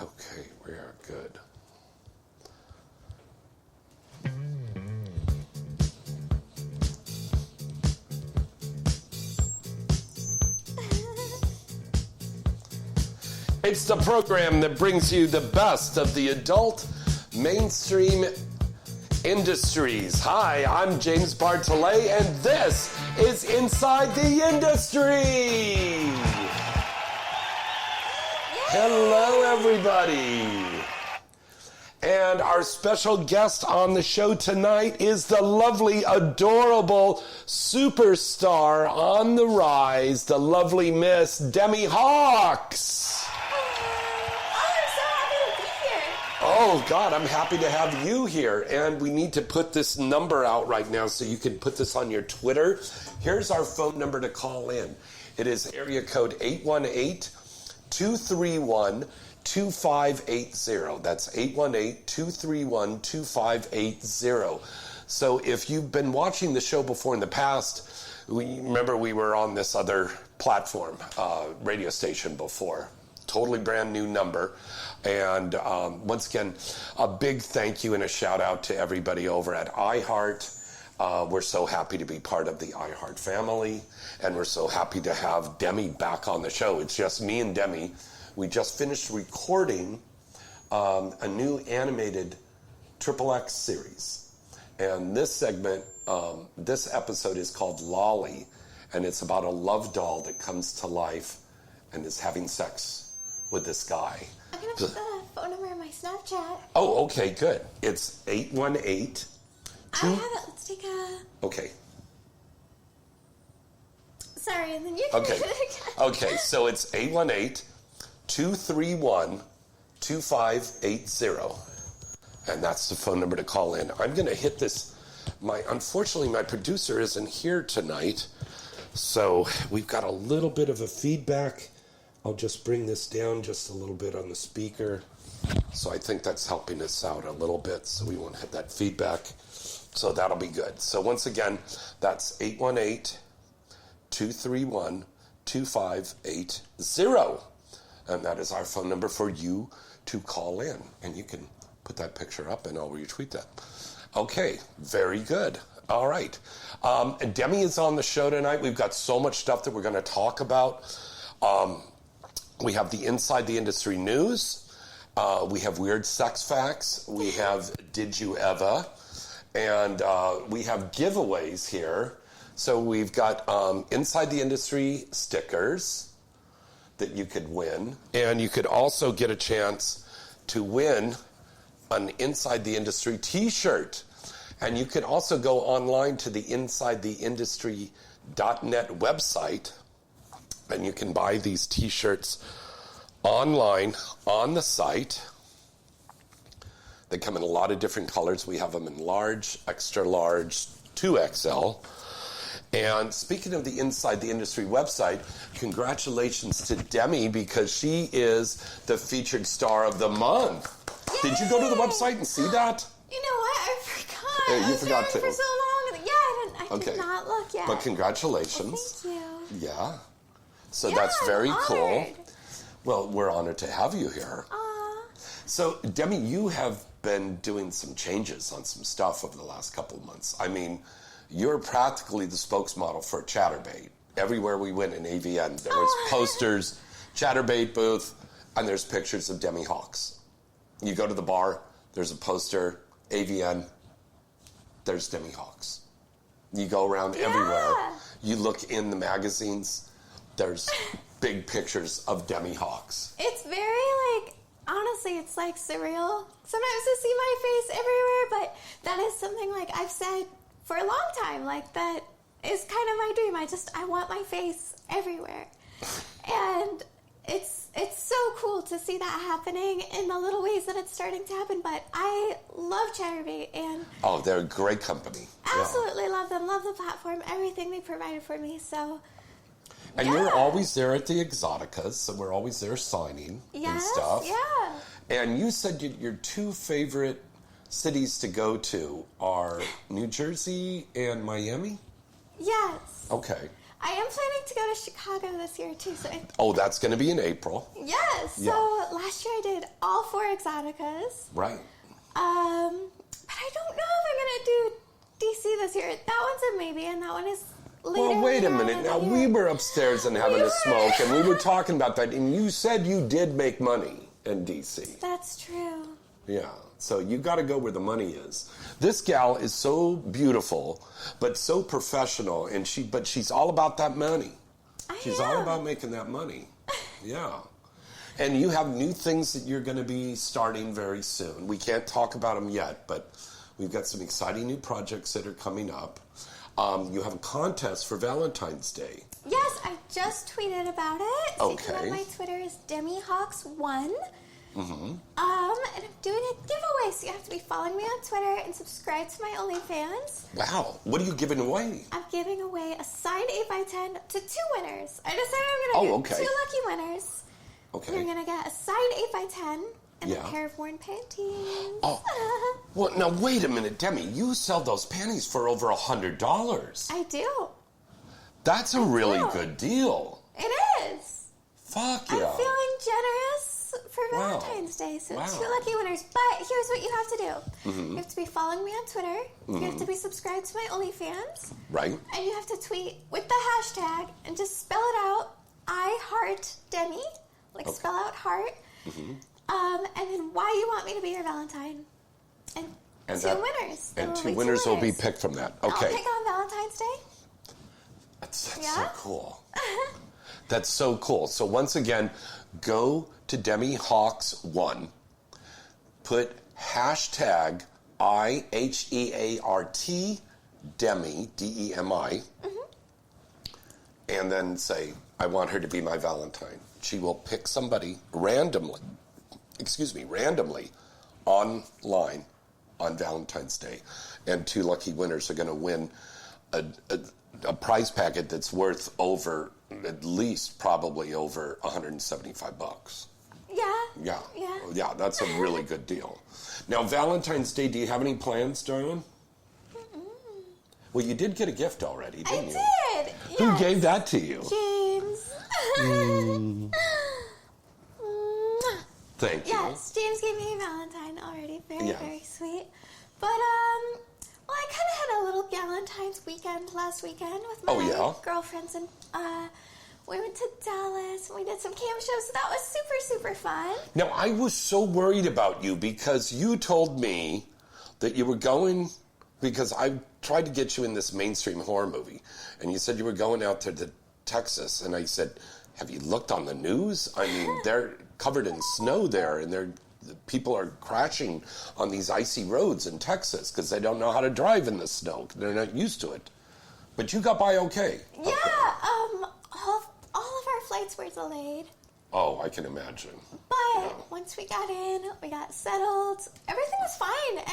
Okay, we are good. It's the program that brings you the best of the adult mainstream industries. Hi, I'm James Bartholet, and this is Inside the Industry. Hello, everybody. And our special guest on the show tonight is the lovely, adorable superstar on the rise, the lovely Miss Demi Hawks. Oh, God, I'm happy to have you here. And we need to put this number out right now so you can put this on your Twitter. Here's our phone number to call in. It is area code 818-231-2580. That's 818-231-2580. So if you've been watching the show before in the past, remember we were on this other platform, radio station before. Totally brand new number. And once again, a big thank you and a shout out to everybody over at iHeart. We're so happy to be part of the iHeart family, and we're so happy to have Demi back on the show. It's just me and Demi. We just finished recording a new animated XXX series. And this segment, this episode is called Lolly, and it's about a love doll that comes to life and is having sex with this guy. I'm going to put the phone number in my Snapchat. Oh, okay, good. It's 818. I have it. Let's take a... Okay. Sorry, and then you can... Okay. Okay, so it's 818-231-2580. And that's the phone number to call in. I'm going to hit this. Unfortunately, my producer isn't here tonight, so we've got a little bit of a feedback. I'll just bring this down just a little bit on the speaker. So I think that's helping us out a little bit, so we won't have that feedback. So that'll be good. So once again, that's 818-231-2580. And that is our phone number for you to call in. And you can put that picture up and I'll retweet that. Okay, very good. All right. Demi is on the show tonight. We've got so much stuff that we're going to talk about. We have the Inside the Industry news. We have weird sex facts. We have Did You Ever? And we have giveaways here. So we've got Inside the Industry stickers that you could win. And you could also get a chance to win an Inside the Industry t-shirt. And you could also go online to the InsideTheIndustry.net website. And you can buy these t-shirts online on the site. They come in a lot of different colors. We have them in large, extra large, 2XL. And speaking of the Inside the Industry website, congratulations to Demi because she is the featured star of the month. Yay! Did you go to the website and see that? You know what? I forgot. You forgot to. For so long. Yeah, I did not look yet. But congratulations. Well, thank you. Yeah. So that's very cool. Honored. Well, we're honored to have you here. Aww. So, Demi, you have been doing some changes on some stuff over the last couple of months. I mean, you're practically the spokesmodel for Chatterbait. Everywhere we went in AVN, there was posters, Chatterbait booth, and there's pictures of Demi Hawks. You go to the bar, there's a poster, AVN, there's Demi Hawks. You go around everywhere. You look in the magazines, there's big pictures of Demi Hawks. It's very, honestly, it's surreal. Sometimes to see my face everywhere, but that is something, I've said for a long time, that is kind of my dream. I want my face everywhere. And it's so cool to see that happening in the little ways that it's starting to happen, but I love Chatterbait, and... Oh, they're a great company. Absolutely love them, love the platform, everything they provided for me, so... And you're always there at the Exoticas, so we're always there signing and stuff. Yeah. And you said your two favorite cities to go to are New Jersey and Miami? Yes. Okay. I am planning to go to Chicago this year, too. So Oh, that's going to be in April. Yes. Yeah. So last year I did all 4 Exoticas. Right. But I don't know if I'm going to do DC this year. That one's a maybe, and that one is later. Well, wait a on minute. in Now, the we year. were upstairs and having a smoke, and we were talking about that, and you said you did make money in DC. That's true. Yeah. So you got to go where the money is. This gal is so beautiful, but so professional, and she's all about that money. She's all about making that money. Yeah. And you have new things that you're going to be starting very soon. We can't talk about them yet, but we've got some exciting new projects that are coming up. You have a contest for Valentine's Day. Yes, I just tweeted about it. So Okay. you can on my Twitter is Demi Hawks 1. Mm-hmm. And I'm doing a giveaway, so you have to be following me on Twitter and subscribe to my OnlyFans. Wow. What are you giving away? I'm giving away a signed 8x10 to 2 winners. I decided I'm going to get 2 lucky winners. Okay. You're going to get a signed 8x10 and Yeah. a pair of worn panties. Oh. Well, now, wait a minute, Demi. You sell those panties for over $100. I do. That's a really good deal. It is. Fuck yeah. I'm feeling generous for Wow. Valentine's Day, so Wow. 2 lucky winners. But here's what you have to do. Mm-hmm. You have to be following me on Twitter. You have to be subscribed to my OnlyFans. Right. And you have to tweet with the hashtag and just spell it out. I heart Demi. Like spell out heart. Mm-hmm. And then why you want me to be your Valentine. And 2 winners. There And will 2 be winners 2 will be winners. picked from that. I'll Okay. pick on Valentine's Day. That's Yeah? so cool. That's so cool. So once again, go to Demi Hawks 1. Put hashtag IHEART Demi, DEMI, and then say, I want her to be my Valentine. She will pick somebody randomly online on Valentine's Day. And 2 lucky winners are going to win a prize packet that's worth over, at least probably over $175. Yeah. Yeah, that's a really good deal. Now, Valentine's Day, do you have any plans, darling? Well, you did get a gift already, didn't you? I did. Who Yes. gave that to you? James. Thank you. Yes, James gave me a Valentine already. Very, Yeah. very sweet. But, well, I kind of had a little Valentine's weekend last weekend with my girlfriends, and we went to Dallas, and we did some camp shows, so that was super, super fun. Now, I was so worried about you because you told me that you were going, because I tried to get you in this mainstream horror movie, and you said you were going out to Texas, and I said, have you looked on the news? I mean, they're covered in snow there, and people are crashing on these icy roads in Texas because they don't know how to drive in the snow. They're not used to it. But you got by okay. Yeah, all of our flights were delayed. Oh, I can imagine. But once we got in, we got settled. Everything was fine, and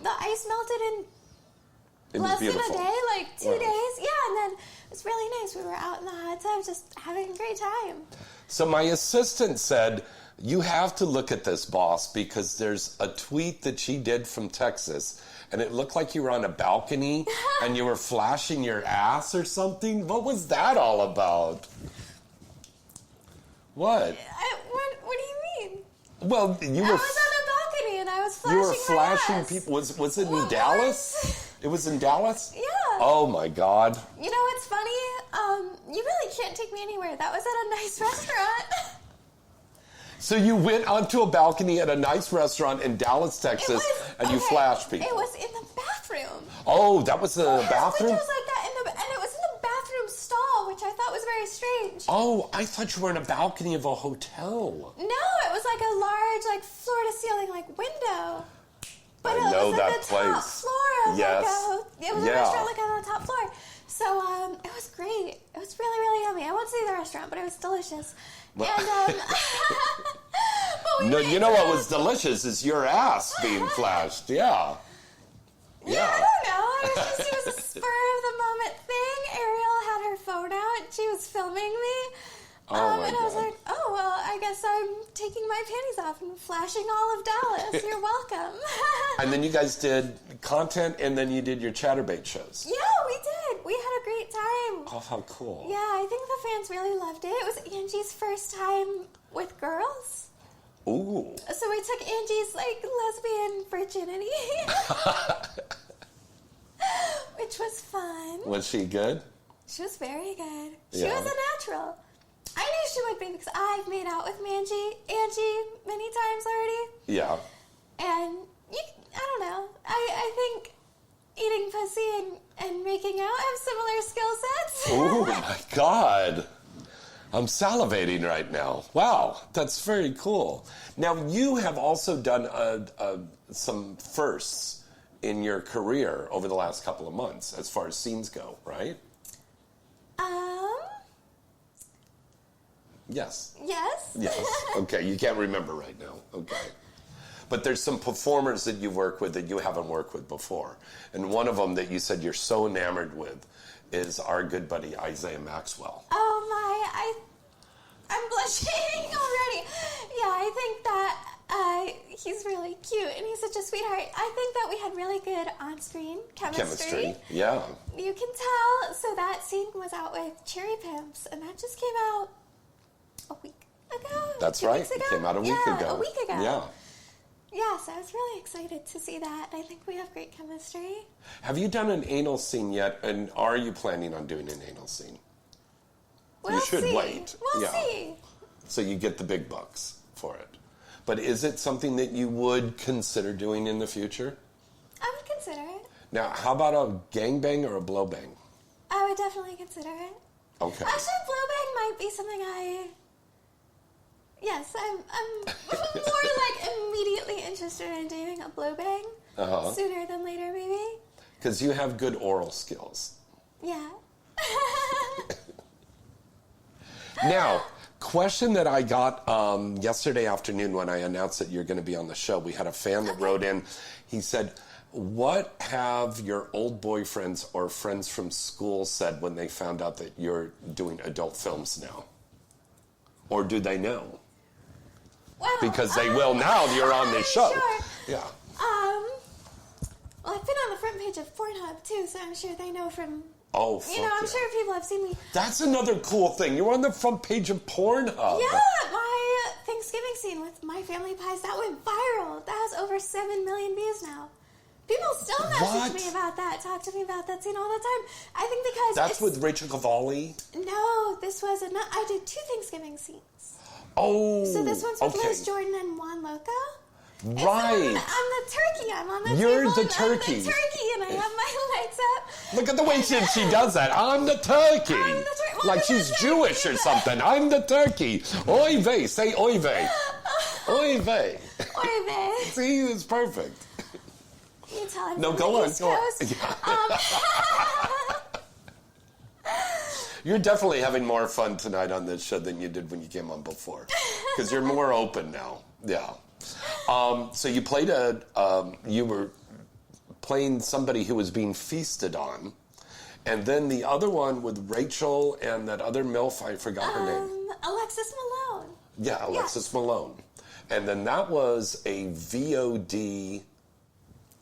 the ice melted in less than a day, like 2 days. Yeah, and then it was really nice. We were out in the hot tub, just having a great time. So my assistant said, you have to look at this, boss, because there's a tweet that she did from Texas, and it looked like you were on a balcony and you were flashing your ass or something. What was that all about? What? What do you mean? Well, you I were was on a balcony and I was flashing you were flashing my ass. people. Was it in What? Dallas? It was in Dallas? Yeah. Oh my God. You know what's funny? You really can't take me anywhere. That was at a nice restaurant. So you went onto a balcony at a nice restaurant in Dallas, Texas, and you flashed people. It was in the bathroom. Oh, that was the There's bathroom? pictures like that and it was in the bathroom stall, which I thought was very strange. Oh, I thought you were in a balcony of a hotel. No, it was like a large, floor-to-ceiling, window. But I know it was that at the top place. floor of Yes. it was a restaurant on the top floor. So it was great. It was really, really yummy. I won't say the restaurant, but it was delicious. And but No, you know what was delicious is your ass being flashed. Yeah. Yeah, I don't know. It was a spur of the moment thing. Ariel had her phone out. She was filming me. Oh my and I was God. like, oh, well, I guess I'm taking my panties off and flashing all of Dallas. You're welcome. And then you guys did content, and then you did your Chatterbait shows. Yeah, we did. We had a great time. Oh, how cool. Yeah, I think the fans really loved it. It was Angie's first time with girls. Ooh. So we took Angie's, lesbian virginity. Which was fun. Was she good? She was very good. She Yeah. was a natural. I knew she would be because I've made out with Angie many times already. Yeah. And I don't know. I think eating pussy and making out have similar skill sets. Oh my God. I'm salivating right now. Wow, that's very cool. Now, you have also done some firsts in your career over the last couple of months as far as scenes go, right? Yes. Yes. Yes. Okay, you can't remember right now. Okay. But there's some performers that you work with that you haven't worked with before. And one of them that you said you're so enamored with is our good buddy Isaiah Maxwell. Oh my, I'm blushing already. Yeah, I think that he's really cute and he's such a sweetheart. I think that we had really good on-screen chemistry. Yeah. You can tell. So that scene was out with Cherry Pimps and that just came out a week ago. That's 2 right. weeks ago? It came out a week ago. A week ago. Yeah. Yeah, so I was really excited to see that. I think we have great chemistry. Have you done an anal scene yet? And are you planning on doing an anal scene? We'll You should see. wait. We'll Yeah. see. So you get the big bucks for it. But is it something that you would consider doing in the future? I would consider it. Now, how about a gangbang or a blowbang? I would definitely consider it. Okay. Actually, blowbang might be something Yes, I'm more immediately interested in doing a blowbang sooner than later, maybe. Because you have good oral skills. Yeah. Now, question that I got yesterday afternoon when I announced that you're going to be on the show. We had a fan that wrote in. He said, what have your old boyfriends or friends from school said when they found out that you're doing adult films now? Or do they know? Well, Because they will now that you're on this show. Sure. Yeah. Well, I've been on the front page of Pornhub, too, so I'm sure they know from... Oh, fuck I'm yeah. sure people have seen me. That's another cool thing. You're on the front page of Pornhub. Yeah, my Thanksgiving scene with My Family Pies, that went viral. That has over 7 million views now. People still message me about that, talk to me about that scene all the time. I think because That's with Rachel Cavalli? No, this was I did 2 Thanksgiving scenes. Oh, So this one's with okay. Liz Jordan and Juan Loco. Right. I'm the turkey. I'm on the You're table. the and turkey. I'm the turkey, and I have my legs up. Look at the way she does that. I'm the turkey. I'm the tur- well, Like she's Jewish or something. I'm the turkey. Oy vey. Say oy vey. Oy vey. Oy vey. See, it's perfect. You can tell I'm No, from go the on. East Go Coast. You're definitely having more fun tonight on this show than you did when you came on before. Because you're more open now. Yeah. So you played you were playing somebody who was being feasted on. And then the other one with Rachel and that other MILF, I forgot her name. Alexis Malone. Yeah, Alexis Malone. And then that was a VOD...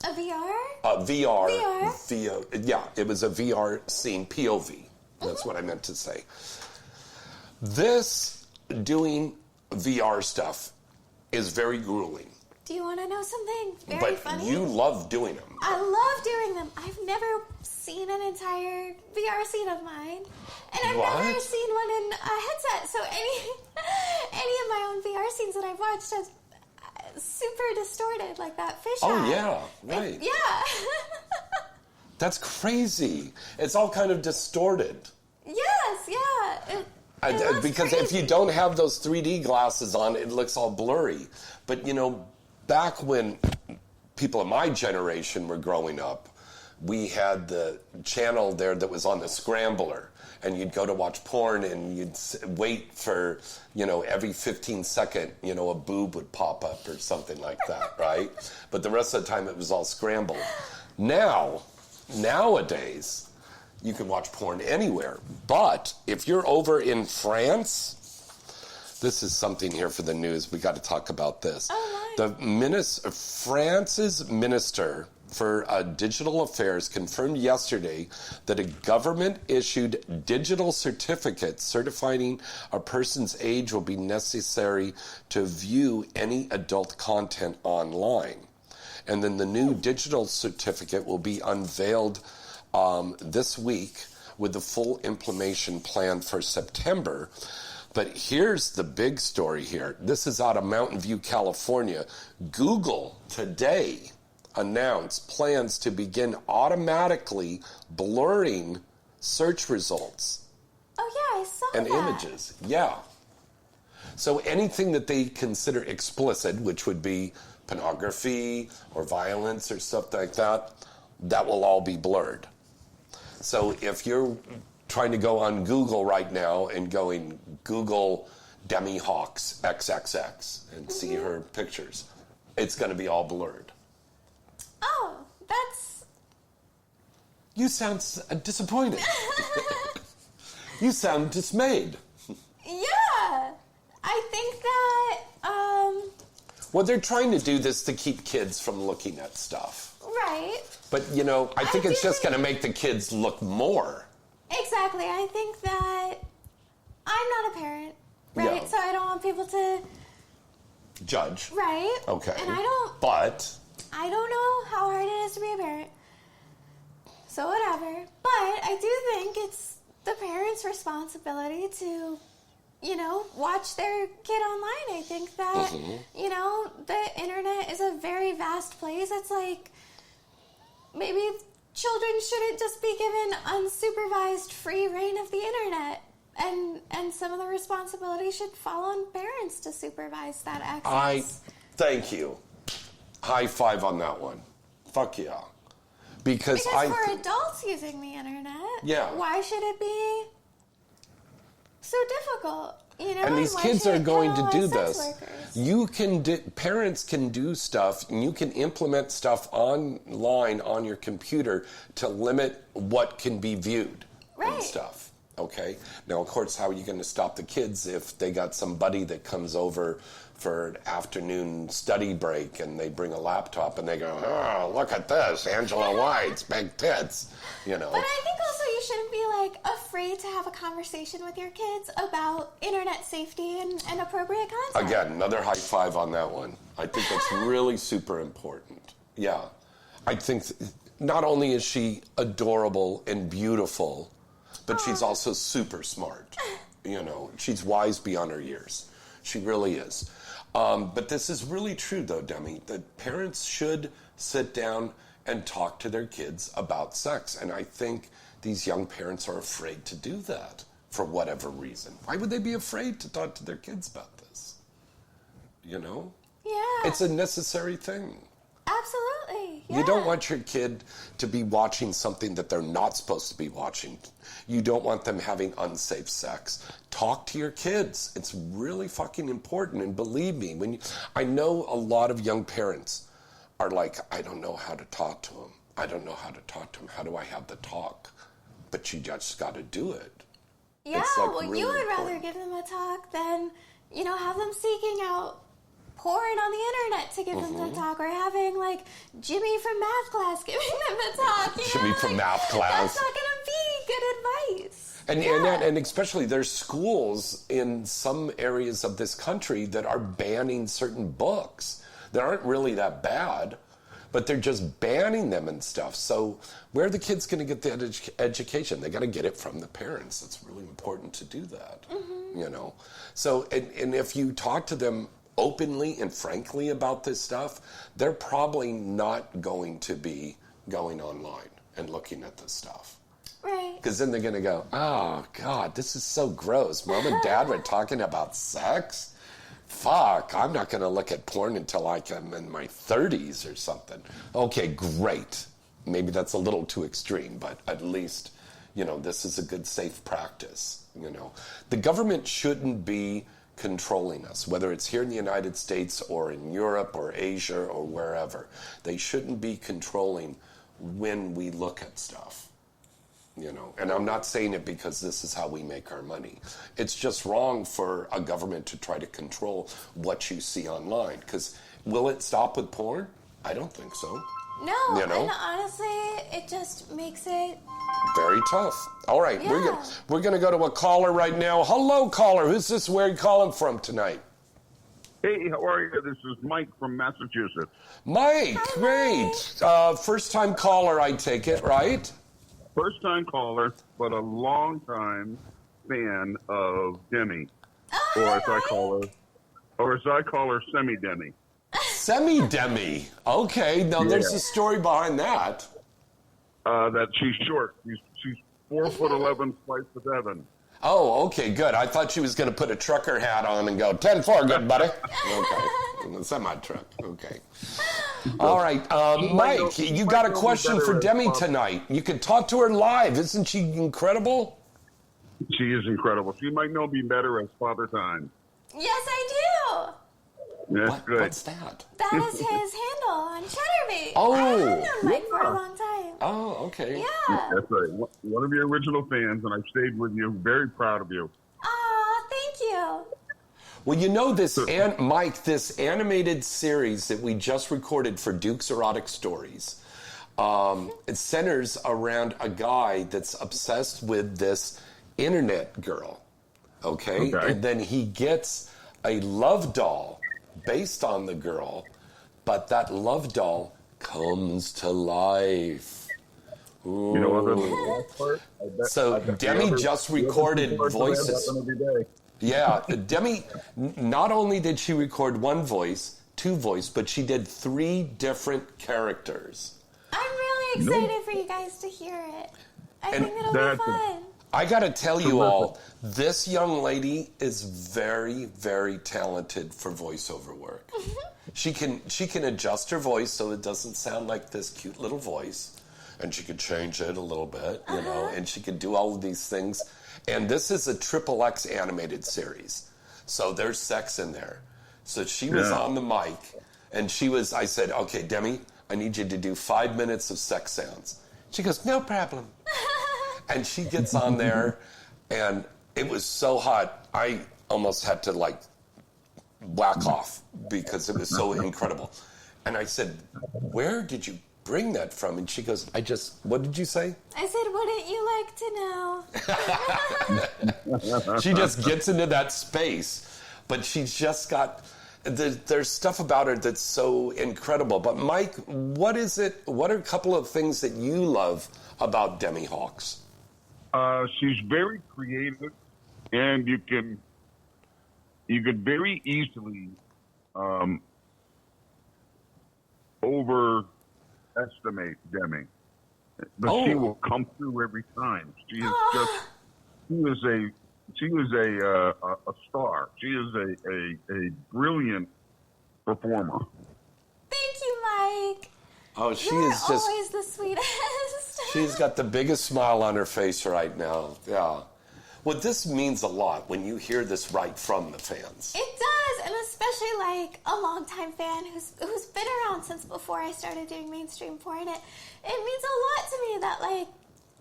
A VR? VR. Yeah, it was a VR scene, POV. That's what I meant to say. This, doing VR stuff, is very grueling. Do you want to know something very But funny? you love doing them. I love doing them. I've never seen an entire VR scene of mine. And I've never seen one in a headset. So any of my own VR scenes that I've watched is super distorted, like that fish eye. Oh, yeah, right. Yeah. That's crazy. It's all kind of distorted. Yes, yeah. It looks Because crazy. if you don't have those 3D glasses on, it looks all blurry. But, back when people of my generation were growing up, we had the channel there that was on the scrambler. And you'd go to watch porn and you'd wait for, every 15 second, a boob would pop up or something like that, right? But the rest of the time it was all scrambled. Nowadays, you can watch porn anywhere. But if you're over in France, this is something here for the news. We got to talk about this. Oh, The France's minister for Digital Affairs confirmed yesterday that a government-issued digital certificate certifying a person's age will be necessary to view any adult content online. And then the new digital certificate will be unveiled this week with the full implementation planned for September. But here's the big story here. This is out of Mountain View, California. Google today announced plans to begin automatically blurring search results. Oh, yeah, I saw and that. Images. Yeah. So anything that they consider explicit, which would be pornography or violence or stuff like that, that will all be blurred. So if you're trying to go on Google right now and going Google Demi Hawks XXX and see her pictures, it's going to be all blurred. Oh, that's... You sound disappointed. You sound dismayed. Yeah. I think that, Well, they're trying to do this to keep kids from looking at stuff. Right. But, I think it's just going to make the kids look more. Exactly. I think that I'm not a parent, right? Yeah. So I don't want people to... Judge. Right. Okay. And I don't know how hard it is to be a parent. So whatever. But I do think it's the parents' responsibility to, watch their kid online. I think that, the internet is a very vast place. It's like, maybe children shouldn't just be given unsupervised free reign of the internet. And some of the responsibility should fall on parents to supervise that access. Thank you. High five on that one. Fuck yeah. Because for adults using the internet, why should it be so difficult? And these kids are going to do this. Parents can do stuff, and you can implement stuff online on your computer to limit what can be viewed and stuff. Okay. Now, of course, how are you going to stop the kids if they got somebody that comes over for an afternoon study break and they bring a laptop and they go, oh, look at this, Angela White's big tits, But I think also you shouldn't be, afraid to have a conversation with your kids about internet safety and appropriate content. Again, another high five on that one. I think that's really super important. Yeah. I think not only is she adorable and beautiful, but she's also super smart. She's wise beyond her years. She really is. But this is really true, though, Demi, that parents should sit down and talk to their kids about sex. And I think these young parents are afraid to do that for whatever reason. Why would they be afraid to talk to their kids about this? Yeah. It's a necessary thing. Absolutely. Yeah. You don't want your kid to be watching something that they're not supposed to be watching. You don't want them having unsafe sex. Talk to your kids. It's really fucking important. And believe me, I know a lot of young parents are like, I don't know how to talk to them. I don't know how to talk to them. How do I have the talk? But you just got to do it. Yeah, really you would rather give them a talk than, have them seeking out porn on the internet to give them the talk, or having Jimmy from math class giving them the talk. Jimmy from math class. That's not going to be good advice. And especially there's schools in some areas of this country that are banning certain books that aren't really that bad, but they're just banning them and stuff. So where are the kids going to get the education? They got to get it from the parents. It's really important to do that, So, and if you talk to them openly and frankly about this stuff, they're probably not going to be going online and looking at this stuff. Right. Because then they're going to go, oh, God, this is so gross. Mom and Dad were talking about sex? Fuck, I'm not going to look at porn until I'm in my 30s or something. Okay, great. Maybe that's a little too extreme, but at least, this is a good, safe practice. The government shouldn't be controlling us, whether it's here in the United States or in Europe or Asia or wherever. They shouldn't be controlling when we look at stuff, And I'm not saying it because this is how we make our money. It's just wrong for a government to try to control what you see online. Because will it stop with porn? I don't think so. No, You know? and honestly, it just makes it... Very tough. All right, Yeah. we're gonna go to a caller right now. Hello, caller. Who's this? Where are you calling from tonight? Hey, how are you? This is Mike from Massachusetts. Mike, Hi, great. First-time caller, I take it, right? First time caller, but a long time fan of Demi. Oh, Or hi, as I call her, Semi-Demi. Semi-Demi. Okay, now there's a story behind that. That she's short. She's 4'11", flights to heaven. Oh, okay, good. I thought she was going to put a trucker hat on and go, 10-4, good buddy. Okay. Semi-truck. Okay. All right. Mike, you got a question for Demi tonight. You can talk to her live. Isn't she incredible? She is incredible. She might know me better as Father Time. Yes, I do. That's good. What's that? That is his handle on Chatterbait. Oh. I have known Mike for a long time. Oh, okay. Yeah. That's right. One of your original fans, and I've stayed with you. Very proud of you. Aw, thank you. Well, you know this, Mike, this animated series that we just recorded for Duke's Erotic Stories, it centers around a guy that's obsessed with this internet girl, okay? And then he gets a love doll based on the girl, but that love doll comes to life. Ooh. You know, other than the last part, So Demi just recorded voices. Yeah, Demi, not only did she record one voice, two voice, but she did 3 different characters. I'm really excited for you guys to hear it. I think it'll be fun. I got to tell you all, this young lady is very, very talented for voiceover work. She can adjust her voice so it doesn't sound like this cute little voice, and she could change it a little bit, you know, and she could do all of these things. And this is a XXX animated series, so there's sex in there. So she was on the mic, and I said, okay, Demi, I need you to do 5 minutes of sex sounds. She goes, no problem. And she gets on there, and it was so hot, I almost had to, like, whack off because it was so incredible. And I said, where did you bring that from? And she goes, what did you say? I said, wouldn't you like to know? She just gets into that space, but she's just got, there's stuff about her that's so incredible. But Mike, what are a couple of things that you love about Demi Hawks? She's very creative, and you could very easily overestimate Demi, but she will come through every time. She is a star. She is a brilliant performer. Thank you, Mike. Oh, she You're is just always the sweetest. She's got the biggest smile on her face right now. Yeah. Well, this means a lot when you hear this right from the fans. It does, and especially like a longtime fan who's been around since before I started doing mainstream porn. It means a lot to me that like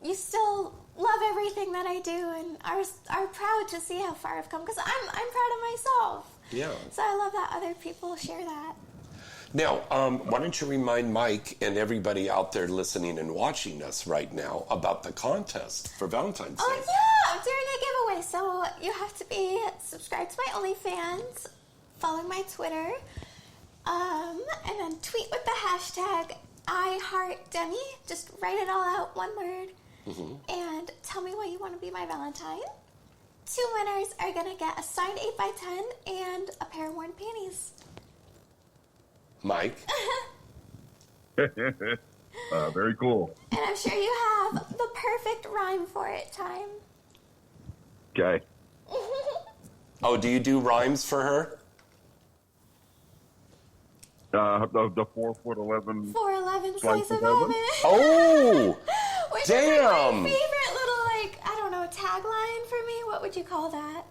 you still love everything that I do and are proud to see how far I've come because I'm proud of myself. Yeah. So I love that other people share that. Now, why don't you remind Mike and everybody out there listening and watching us right now about the contest for Valentine's Day? Oh, yeah, I'm doing a giveaway. So you have to be subscribed to my OnlyFans, follow my Twitter, and then tweet with the hashtag #IHeartDemi. Just write it all out, one word, and tell me why you want to be my Valentine. 2 winners are going to get a signed 8x10 and a pair of worn panties. Mike? Very cool. And I'm sure you have the perfect rhyme for it, Time. Okay. Oh, do you do rhymes for her? The 4'11". 4'11" Slice slice of of heaven. heaven. Oh! Which Damn! is like my favorite little, like, I don't know, tagline for me. What would you call that?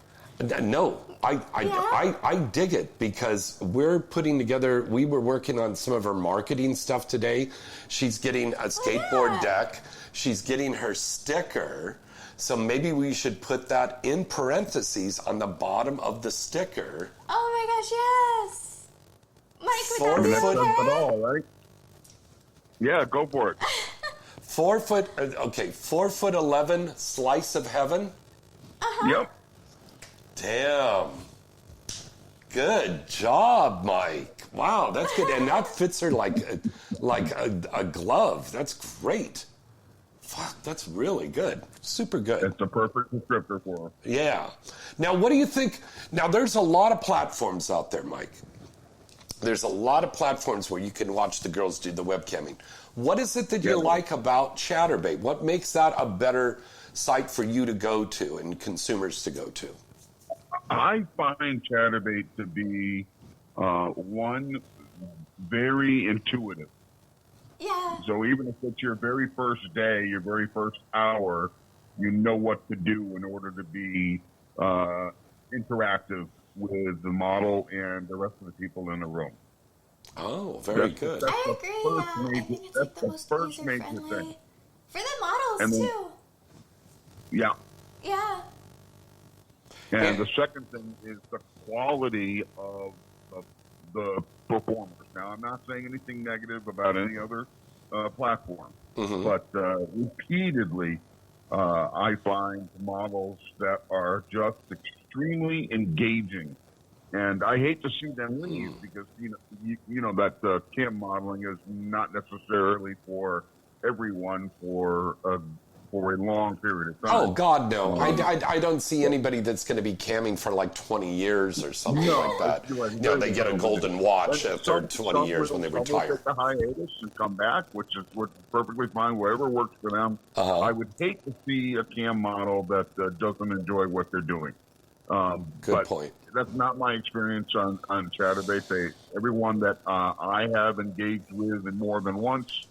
No, I dig it because we were working on some of her marketing stuff today. She's getting a skateboard deck. She's getting her sticker. So maybe we should put that in parentheses on the bottom of the sticker. Oh my gosh, yes. Mike, would that be That's okay? not at all, right? Yeah, go for it. 4'11" slice of heaven. Yep. Damn. Good job, Mike. Wow, that's good. And that fits her like a glove. That's great. Fuck, that's really good. Super good. It's a perfect descriptor for her. Yeah. Now, what do you think? Now, there's a lot of platforms out there, Mike. There's a lot of platforms where you can watch the girls do the webcamming. What is it that you like about Chatterbait? What makes that a better site for you to go to and consumers to go to? I find Chatterbait to be one, very intuitive. Yeah. So even if it's your very first day, your very first hour, you know what to do in order to be interactive with the model and the rest of the people in the room. Oh, very good. I agree. Yeah. I think it's like the most user-friendly. For the models, And then- too. Yeah. Yeah. And the second thing is the quality of the performers. Now, I'm not saying anything negative about any other platform, but repeatedly, I find models that are just extremely engaging. And I hate to see them leave because you know that cam modeling is not necessarily for everyone for a long period of time. Oh, God, no. I don't see anybody that's going to be camming for like 20 years or something like that. They get a golden watch after 20 years when they retire. Take a hiatus and come back, which is perfectly fine, whatever works for them. I would hate to see a cam model that doesn't enjoy what they're doing. Good point. That's not my experience on Chatterbait. Everyone that I have engaged with and more than once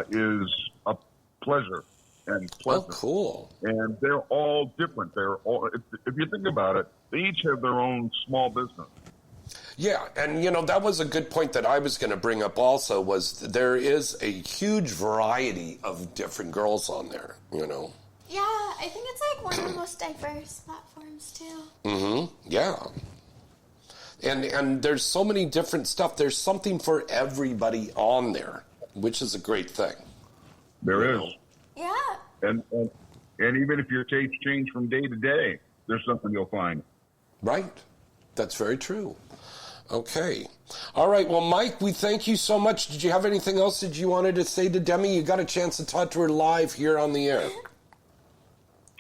is a pleasure and pleasant. Oh, cool. And they're all different. They're all, if you think about it, they each have their own small business. Yeah, and that was a good point that I was going to bring up also, was there is a huge variety of different girls on there, Yeah, I think it's like one of the most diverse platforms, too. Yeah. And there's so many different stuff. There's something for everybody on there, which is a great thing. There is. Yeah. And even if your tastes change from day to day, there's something you'll find. Right. That's very true. Okay. All right. Well, Mike, we thank you so much. Did you have anything else that you wanted to say to Demi? You got a chance to talk to her live here on the air.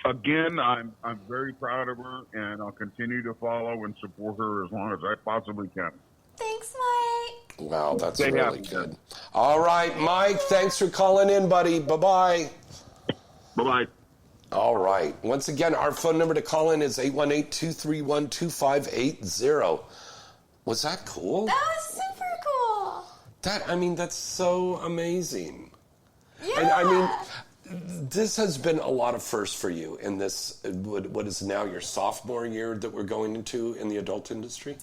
Again, I'm very proud of her, and I'll continue to follow and support her as long as I possibly can. Thanks, Mike. Wow, that's Stay really happy, good. All right, Mike, thanks for calling in, buddy. Bye-bye. Bye-bye. All right. Once again, our phone number to call in is 818-231-2580. Was that cool? That was super cool. That's so amazing. Yeah. And this has been a lot of firsts for you in this, what is now your sophomore year that we're going into in the adult industry?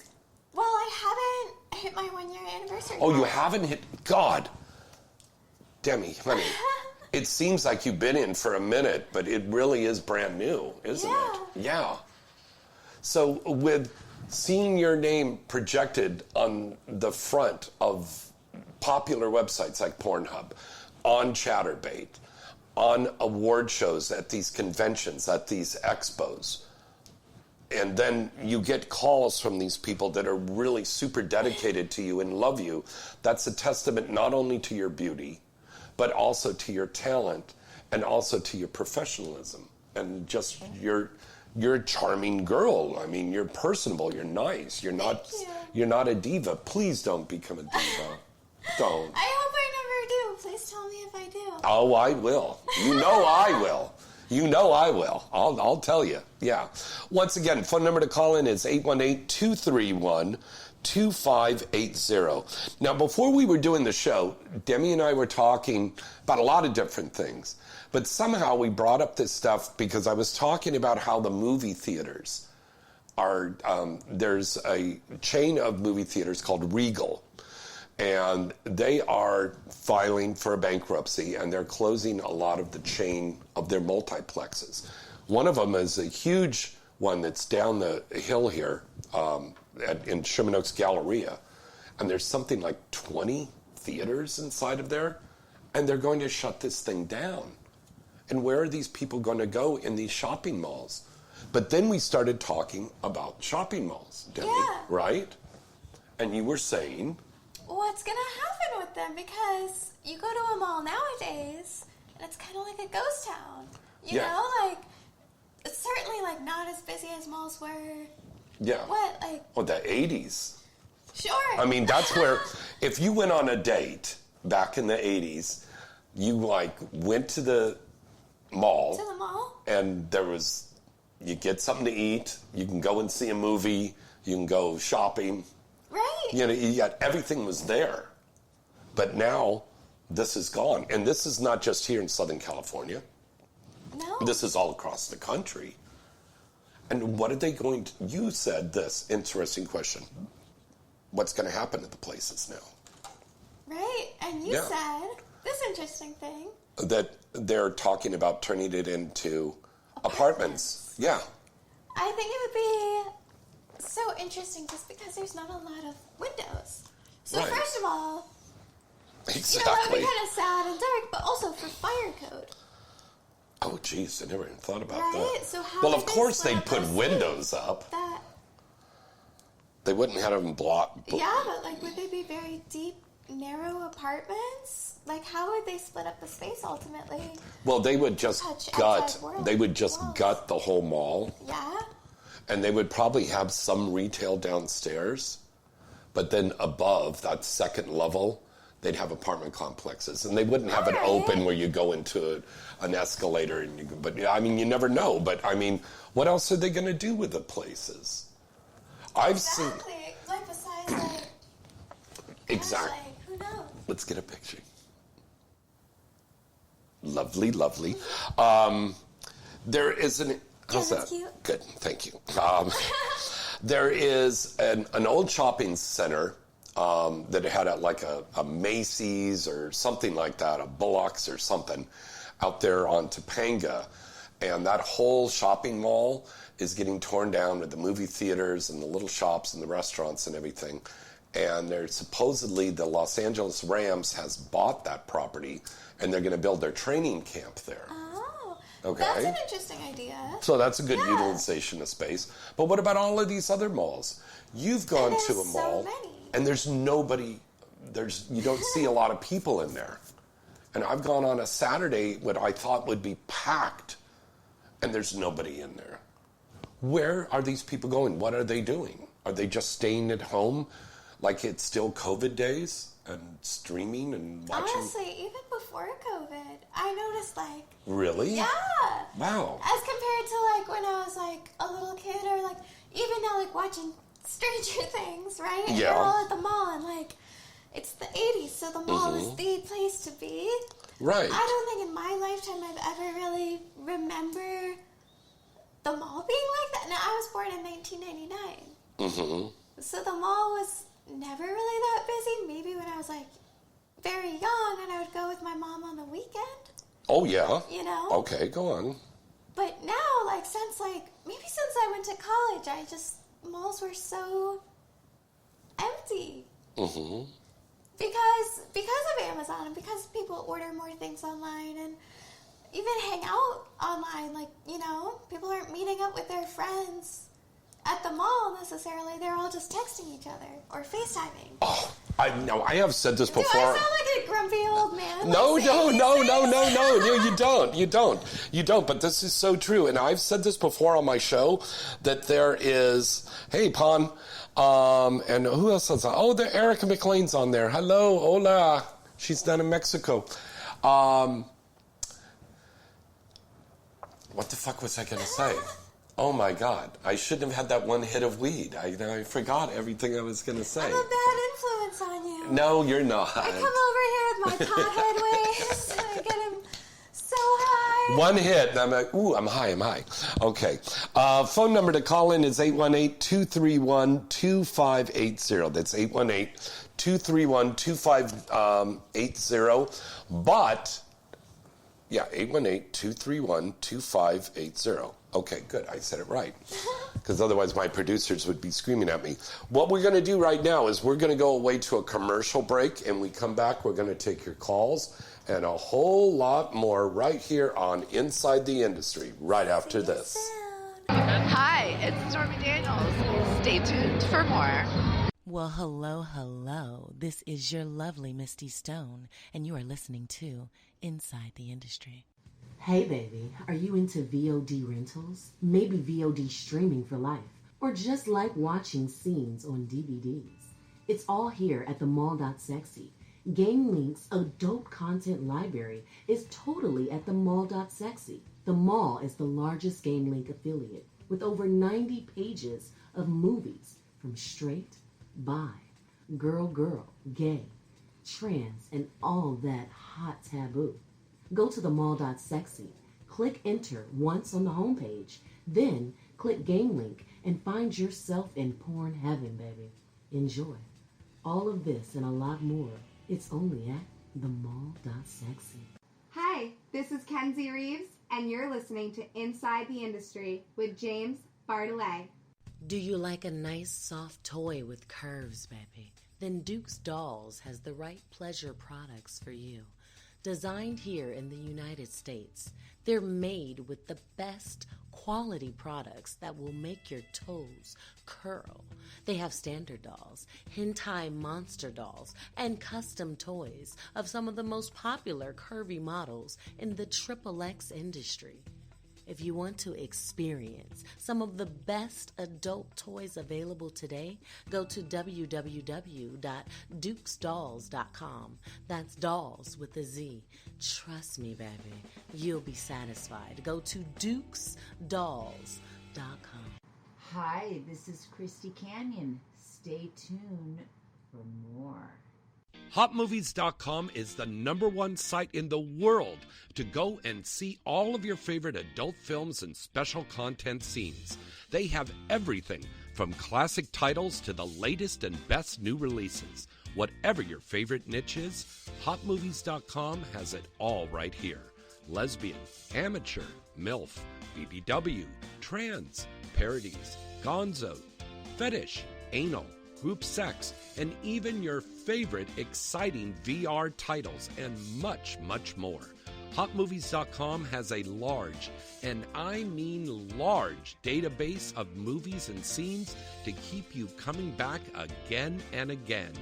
Well, I haven't hit my 1-year anniversary Oh, yet. you haven't hit... God. Demi, honey, it seems like you've been in for a minute, but it really is brand new, isn't it? Yeah. So with seeing your name projected on the front of popular websites like Pornhub, on Chatterbait, on award shows at these conventions, at these expos, and then you get calls from these people that are really super dedicated to you and love you, that's a testament not only to your beauty, but also to your talent and also to your professionalism and just you're a charming girl. You're personable, you're nice, you're not a diva. Please don't become a diva. Don't. I hope I never do. Please tell me if I do. Oh, I will. You know I will. You know I will. I'll tell you. Yeah. Once again, phone number to call in is 818-231-2580. Now, before we were doing the show, Demi and I were talking about a lot of different things. But somehow we brought up this stuff because I was talking about how the movie theaters are, there's a chain of movie theaters called Regal. And they are filing for a bankruptcy, and they're closing a lot of the chain of their multiplexes. One of them is a huge one that's down the hill here in Sherman Oaks Galleria. And there's something like 20 theaters inside of there. and they're going to shut this thing down. And where are these people going to go in these shopping malls? But then we started talking about shopping malls, Demi, right? And you were saying... What's going to happen with them? Because you go to a mall nowadays, and it's kind of like a ghost town. You know, like, it's certainly, like, not as busy as malls were. Yeah. What, like... Well, the 80s. Sure. I mean, that's where, if you went on a date back in the 80s, you, like, went to the mall. To the mall? And there was, you get something to eat, you can go and see a movie, you can go shopping. Right. You know, everything was there. But now, this is gone. And this is not just here in Southern California. No. This is all across the country. And what are they going to... You said this interesting question. What's going to happen to the places now? Right. And you said this interesting thing. That they're talking about turning it into apartments. Yeah. I think it would be so interesting just because there's not a lot of windows. So Right. first of all, Exactly. you know, that would be kind of sad and dark, but also for fire code. Oh, geez, I never even thought about Right? that. So how Well, would of they course split they'd up put those windows streets? up. That, They wouldn't have them block. yeah, but like, would they be very deep, narrow apartments? Like, how would they split up the space ultimately? Well, they would just Touch gut. outside world They would just walls. gut the whole mall, Yeah. and they would probably have some retail downstairs, but then above that second level, they'd have apartment complexes, and they wouldn't have it Alright. open where you go into an escalator. And you, but I mean, you never know. But I mean, what else are they going to do with the places? I've seen Exactly. Like, besides, like, exactly. gosh, like, who knows? Let's get a picture. Lovely, lovely. There is an... How's that's that? cute. Good, thank you. There is an old shopping center that had like a Macy's or something like that, a Bullock's or something, out there on Topanga. And that whole shopping mall is getting torn down with the movie theaters and the little shops and the restaurants and everything. And there's supposedly the Los Angeles Rams has bought that property, and they're going to build their training camp there. Oh, Okay. that's an interesting idea. So that's a good Yeah. utilization of space. But what about all of these other malls? You've gone And to a there's mall, so many. and there's nobody. You don't see a lot of people in there. And I've gone on a Saturday what I thought would be packed, and there's nobody in there. Where are these people going? What are they doing? Are they just staying at home like it's still COVID days and streaming and watching? Honestly, even before COVID, I noticed, like, Really? yeah. Wow. As compared to, like, when I was, like, a little kid, or, like, even now, like, watching Stranger Things, right? And Yeah. we're all at the mall, and, like, it's the 80s, so the mall is the place to be. Right. I don't think in my lifetime I've ever really remember the mall being like that. Now, I was born in 1999. So the mall was never really that busy. Maybe when I was, like, very young, and I would go with my mom on the weekend, Oh, yeah. you know? Okay, go on. But now, like, maybe since I went to college, malls were so empty. Because of Amazon, and because people order more things online and even hang out online, like, you know, people aren't meeting up with their friends at the mall necessarily. They're all just texting each other or FaceTiming. Oh, I have said this Do I before. sound like a grumpy old man? No, like, saying these no, things? you don't. But this is so true, and I've said this before on my show that there is. Hey, Pon, and who else is on? Oh, the Erica McLean's on there. Hello, hola. She's down in Mexico. What the fuck was I gonna say? Oh my God! I shouldn't have had that one hit of weed. I forgot everything I was gonna say. I'm a bad influence on you. No, you're not. I come over here with my pothead ways, and I get him so high. One hit, and I'm like, ooh, I'm high. Okay. Phone number to call in is 818-231-2580. That's 818-231-2580. But, yeah, 818-231-2580. Okay, good. I said it right. because otherwise my producers would be screaming at me. What we're going to do right now is we're going to go away to a commercial break, and we come back, we're going to take your calls and a whole lot more right here on Inside the Industry, right after this. Hi, it's Stormy Daniels. Stay tuned for more. Well, hello. This is your lovely Misty Stone, and you are listening to Inside the Industry. Hey baby, are you into VOD rentals? Maybe VOD streaming for life? Or just like watching scenes on DVDs? It's all here at the Mall.Sexy. GameLink's adult content library is totally at the Mall.Sexy. The Mall is the largest GameLink affiliate with over 90 pages of movies from straight, bi, girl, gay, trans, and all that hot taboo. Go to the Mall.Sexy, click enter once on the homepage, then click Game Link and find yourself in porn heaven, baby. Enjoy. All of this and a lot more, it's only at the Mall.Sexy. Hi, this is Kenzie Reeves, and you're listening to Inside the Industry with James Bartholet. Do you like a nice soft toy with curves, baby? Then Duke's Dolls has the right pleasure products for you. Designed here in the United States, they're made with the best quality products that will make your toes curl. They have standard dolls, hentai monster dolls, and custom toys of some of the most popular curvy models in the XXX industry. If you want to experience some of the best adult toys available today, go to www.dukesdolls.com. That's dolls with a Z. Trust me, baby, you'll be satisfied. Go to dukesdolls.com. Hi, this is Christy Canyon. Stay tuned for more. HotMovies.com is the #1 site in the world to go and see all of your favorite adult films and special content scenes. They have everything from classic titles to the latest and best new releases. Whatever your favorite niche is, HotMovies.com has it all right here. Lesbian, amateur, MILF, BBW, trans, parodies, gonzo, fetish, anal, group sex, and even your favorite exciting VR titles, and much, much more. HotMovies.com has a large, and I mean large, database of movies and scenes to keep you coming back again and again.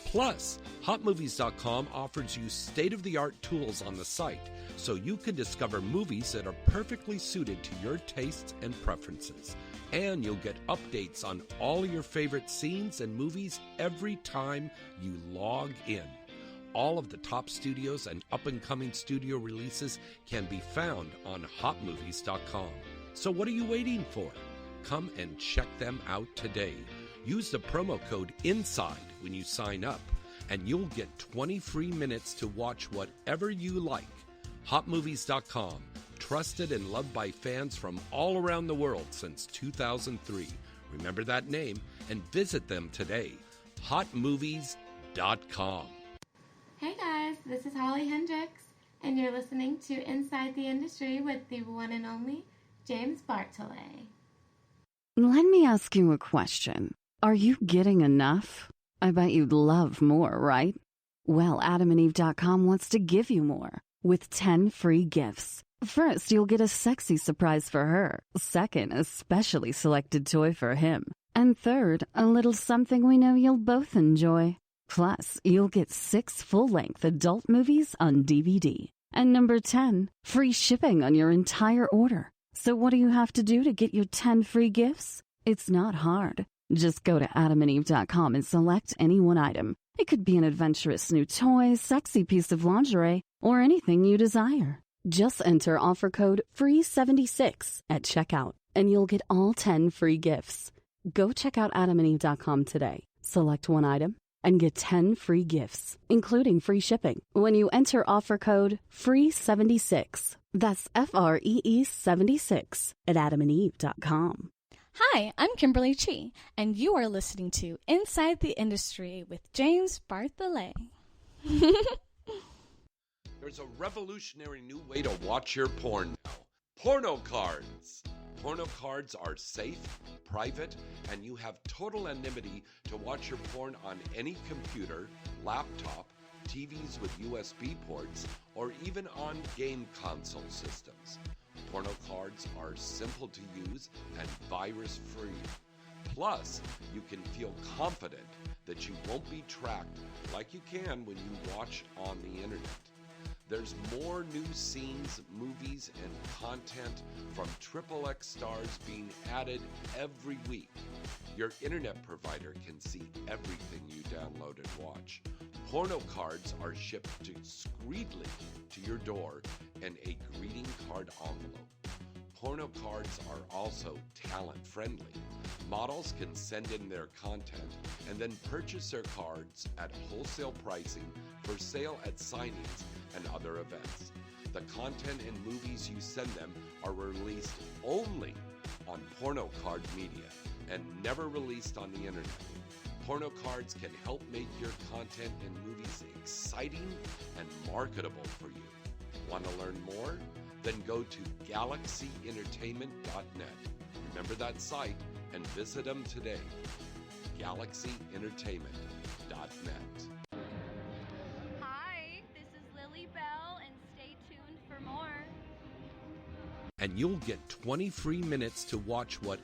Plus, HotMovies.com offers you state-of-the-art tools on the site, so you can discover movies that are perfectly suited to your tastes and preferences. And you'll get updates on all your favorite scenes and movies every time you log in. All of the top studios and up-and-coming studio releases can be found on HotMovies.com. So what are you waiting for? Come and check them out today. Use the promo code INSIDE when you sign up, and you'll get 20 free minutes to watch whatever you like. HotMovies.com. Trusted and loved by fans from all around the world since 2003. Remember that name and visit them today. HotMovies.com. Hey guys, this is Holly Hendricks, and you're listening to Inside the Industry with the one and only James Bartholet. Let me ask you a question. Are you getting enough? I bet you'd love more, right? Well, AdamandEve.com wants to give you more with 10 free gifts. First, you'll get a sexy surprise for her. Second, a specially selected toy for him. And third, a little something we know you'll both enjoy. Plus, you'll get 6 full-length adult movies on DVD. And number 10, free shipping on your entire order. So what do you have to do to get your 10 free gifts? It's not hard. Just go to AdamandEve.com and select any one item. It could be an adventurous new toy, sexy piece of lingerie, or anything you desire. Just enter offer code FREE76 at checkout, and you'll get all 10 free gifts. Go check out AdamandEve.com today. Select one item and get 10 free gifts, including free shipping, when you enter offer code FREE76. That's FREE76 at AdamandEve.com. Hi, I'm Kimberly Chi, and you are listening to Inside the Industry with James Bartholet. There's a revolutionary new way to watch your porn now. Porno cards. Porno cards are safe, private, and you have total anonymity to watch your porn on any computer, laptop, TVs with USB ports, or even on game console systems. Porno cards are simple to use and virus-free. Plus, you can feel confident that you won't be tracked like you can when you watch on the internet. There's more new scenes, movies, and content from XXX stars being added every week. Your internet provider can see everything you download and watch. Porno cards are shipped discreetly to your door in a greeting card envelope. Porno cards are also talent-friendly. Models can send in their content and then purchase their cards at wholesale pricing for sale at signings and other events. The content and movies you send them are released only on porno card media and never released on the internet. Porno cards can help make your content and movies exciting and marketable for you. Want to learn more? Then go to galaxyentertainment.net. Remember that site and visit them today. galaxyentertainment.net. Hi, this is Lily Bell, and stay tuned for more. And you'll get 20 free minutes to watch what...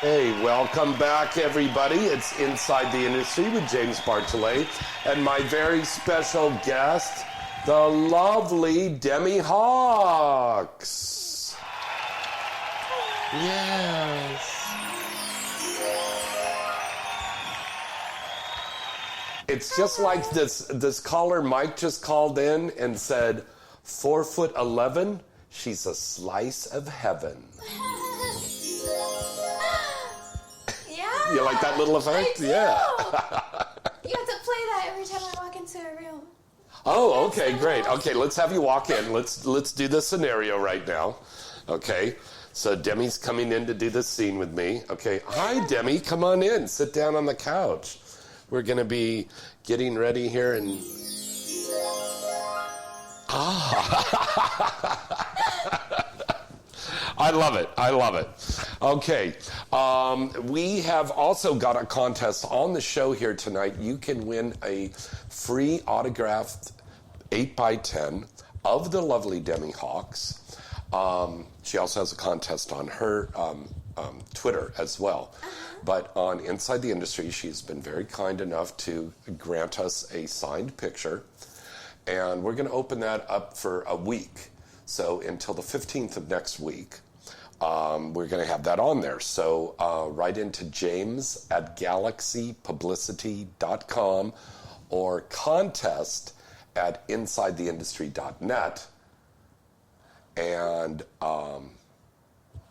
Hey, welcome back, everybody. It's Inside the Industry with James Bartholet and my very special guest, the lovely Demi Hawks. Yes. It's just like this caller Mike just called in and said, 4'11", she's a slice of heaven. Yeah. You like that little effect? I do. Yeah. You have to play that every time I walk into a room. Oh, okay, great. Okay, let's have you walk in. Let's do the scenario right now. Okay, so Demi's coming in to do this scene with me. Okay, hi Demi, come on in. Sit down on the couch. We're going to be getting ready here and... I love it. I love it. Okay. We have also got a contest on the show here tonight. You can win a free autographed 8x10 of the lovely Demi Hawks. She also has a contest on her Twitter as well. But on Inside the Industry, she's been very kind enough to grant us a signed picture. And we're going to open that up for a week. So until the 15th of next week, we're going to have that on there. So write into james@galaxypublicity.com or contest@insidetheindustry.net. And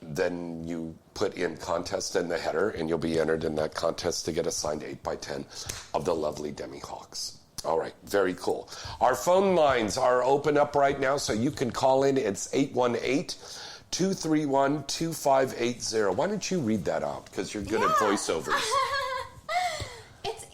then you put in contest in the header, and you'll be entered in that contest to get a signed 8x10 of the lovely Demi Hawks. All right, very cool. Our phone lines are open up right now, so you can call in. It's 818-231-2580. Why don't you read that out? Because you're good at voiceovers. It's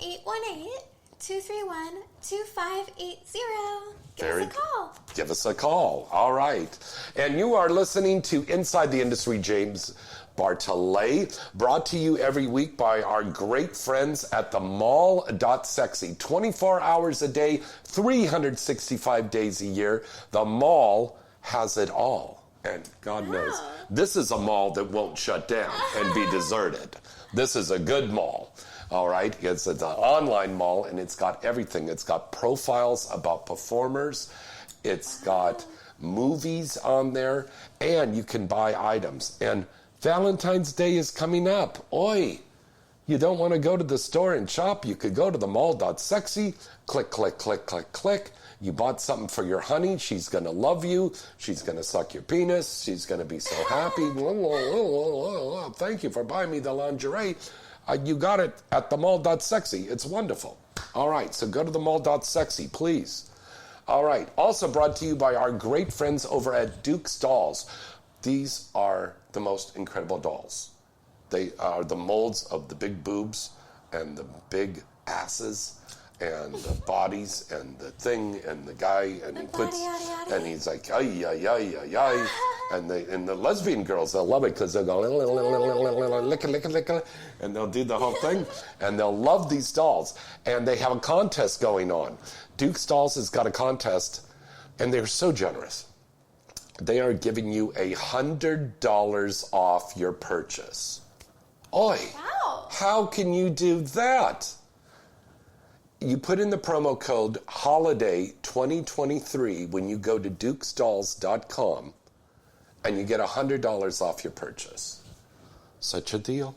818-231-2580. Give us a call. Give us a call. All right. And you are listening to Inside the Industry, James Bartholet, brought to you every week by our great friends at the mall.sexy. 24 hours a day, 365 days a year. The mall has it all. And God knows, this is a mall that won't shut down and be deserted. This is a good mall. All right, it's an online mall, and it's got everything. It's got profiles about performers. It's got movies on there, and you can buy items. And Valentine's Day is coming up. Oi, you don't want to go to the store and shop? You could go to the mall.sexy, click, click, click, click, click. You bought something for your honey. She's going to love you. She's going to suck your penis. She's going to be so happy. Thank you for buying me the lingerie. You got it at the mall.sexy. It's wonderful. All right, so go to the mall.sexy, please. All right, also brought to you by our great friends over at Duke's Dolls. These are the most incredible dolls. They are the molds of the big boobs and the big asses and the bodies and the thing and the guy, and he puts, and he's like, ay, ay, ay, ay, ay, And the lesbian girls, they'll love it because they'll go, lick it, and they'll do the whole thing. And they'll love these dolls. And they have a contest going on. Duke's Dolls has got a contest, and they're so generous. They are giving you $100 off your purchase. Oi! Wow! How can you do that? You put in the promo code HOLIDAY2023 when you go to dukesdolls.com, and you get $100 off your purchase. Such a deal.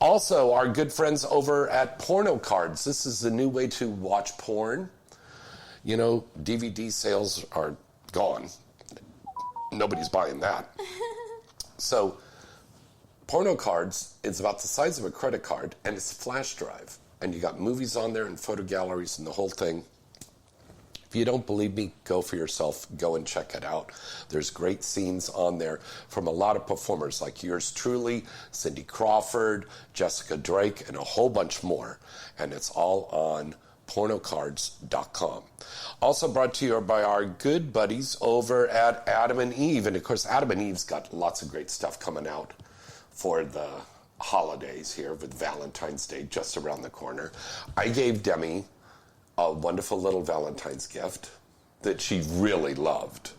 Also, our good friends over at Porno Cards. This is the new way to watch porn. You know, DVD sales are gone. Nobody's buying that. So, Porno Cards is about the size of a credit card, and it's a flash drive. And you got movies on there and photo galleries and the whole thing. If you don't believe me, go for yourself. Go and check it out. There's great scenes on there from a lot of performers like yours truly, Cindy Crawford, Jessica Drake, and a whole bunch more. And it's all on pornocards.com. Also brought to you by our good buddies over at Adam and Eve. And of course, Adam and Eve's got lots of great stuff coming out for the holidays here with Valentine's Day just around the corner. I gave Demi a wonderful little Valentine's gift that she really loved.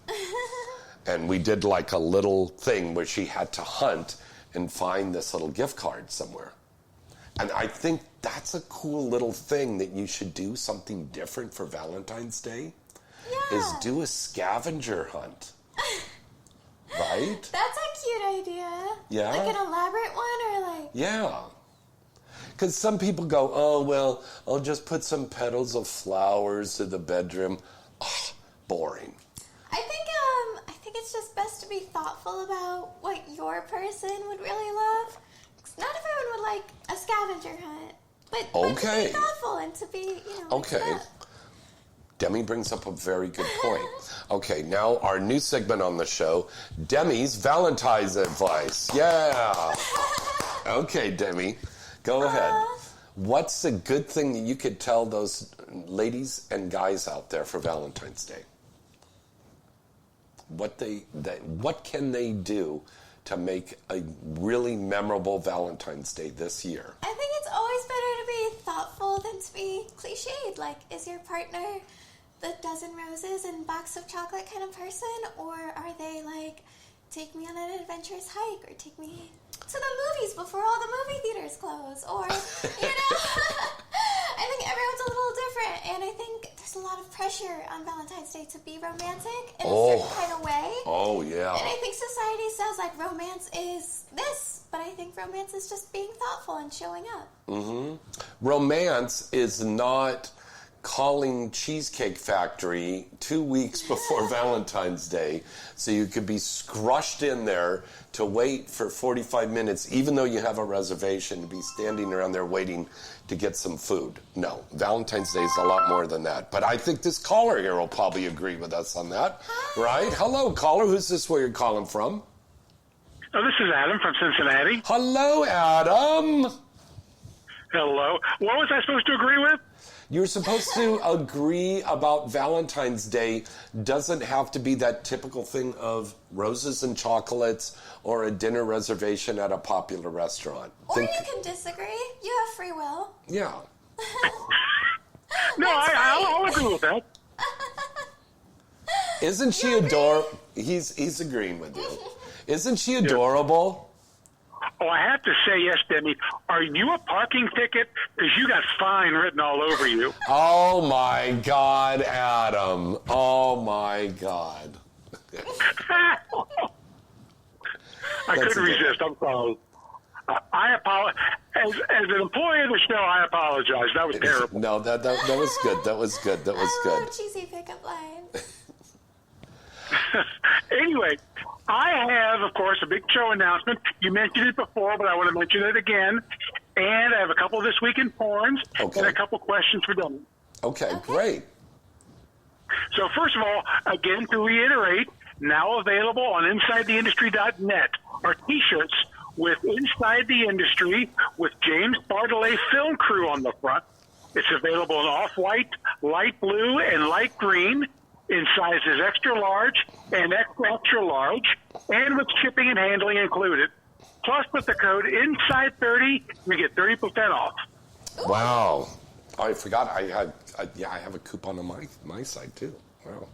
And we did like a little thing where she had to hunt and find this little gift card somewhere. And I think that's a cool little thing that you should do something different for Valentine's Day. Yeah. Is do a scavenger hunt. Right? That's a cute idea. Yeah. Like an elaborate one or like... Yeah. Because some people go, oh, well, I'll just put some petals of flowers to the bedroom. Oh, boring. I think it's just best to be thoughtful about what your person would really love. 'Cause not everyone would like a scavenger hunt. But to be thoughtful and to be, Okay. Demi brings up a very good point. Okay, now our new segment on the show, Demi's Valentine's Advice. Yeah. Okay, Demi, go ahead. What's a good thing that you could tell those ladies and guys out there for Valentine's Day? What can they do to make a really memorable Valentine's Day this year? I think it's always better to be thoughtful than to be cliched. Like, is your partner the dozen roses and box of chocolate kind of person? Or are they like, take me on an adventurous hike, or take me to the movies before all the movie theaters close? Or, I think everyone's a little different. And I think there's a lot of pressure on Valentine's Day to be romantic in a certain kind of way. Oh, yeah. And I think society says, like, romance is this, but I think romance is just being thoughtful and showing up. Mm-hmm. Romance is not calling Cheesecake Factory 2 weeks before Valentine's Day so you could be scrushed in there to wait for 45 minutes, even though you have a reservation, to be standing around there waiting to get some food. No, Valentine's Day is a lot more than that. But I think this caller here will probably agree with us on that. Right? Hello, caller. Who's this? Where you're calling from? Oh, this is Adam from Cincinnati. Hello, Adam. Hello. What was I supposed to agree with? You're supposed to agree about Valentine's Day doesn't have to be that typical thing of roses and chocolates or a dinner reservation at a popular restaurant. Or you can disagree. You have free will. Yeah. No, I'll agree with that. Isn't she adorable? He's agreeing with you. Isn't she adorable? Oh, I have to say yes, Demi. Are you a parking ticket? Because you got fine written all over you. Oh, my God, Adam. Oh, my God. I couldn't resist. I'm sorry. I apologize. As an employee of the show, I apologize. That was terrible. No, that was good. That was good. That was good. I love cheesy pickup lines. Anyway, I have, of course, a big show announcement. You mentioned it before, but I want to mention it again. And I have a couple This Week in Porns and a couple questions for Demi. Okay, great. So first of all, again, to reiterate, now available on InsideTheIndustry.net are T-shirts with Inside the Industry with James Bartholet film crew on the front. It's available in off-white, light blue, and light green. in sizes extra large and extra large, and with shipping and handling included. Plus, with the code INSIDE30, you get 30% off. Wow. I forgot. I have a coupon on my site, too. Wow.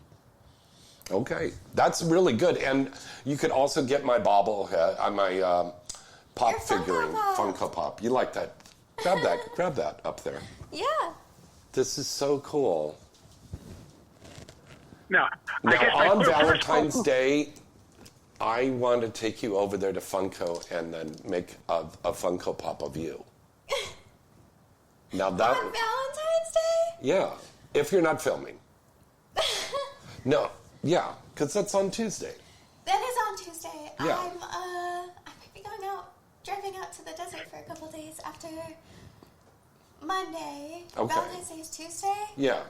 Okay. That's really good. And you could also get my bobblehead, my pop figurine, Funko Pop. You like that? Grab that up there. Yeah. This is so cool. Now on Valentine's Day, I want to take you over there to Funko and then make a Funko Pop of you. Now that on Valentine's Day? Yeah, if you're not filming. No, yeah, because that's on Tuesday. That is on Tuesday. Yeah. I might be driving out to the desert for a couple days after Monday. Okay. Valentine's Day is Tuesday? Yeah.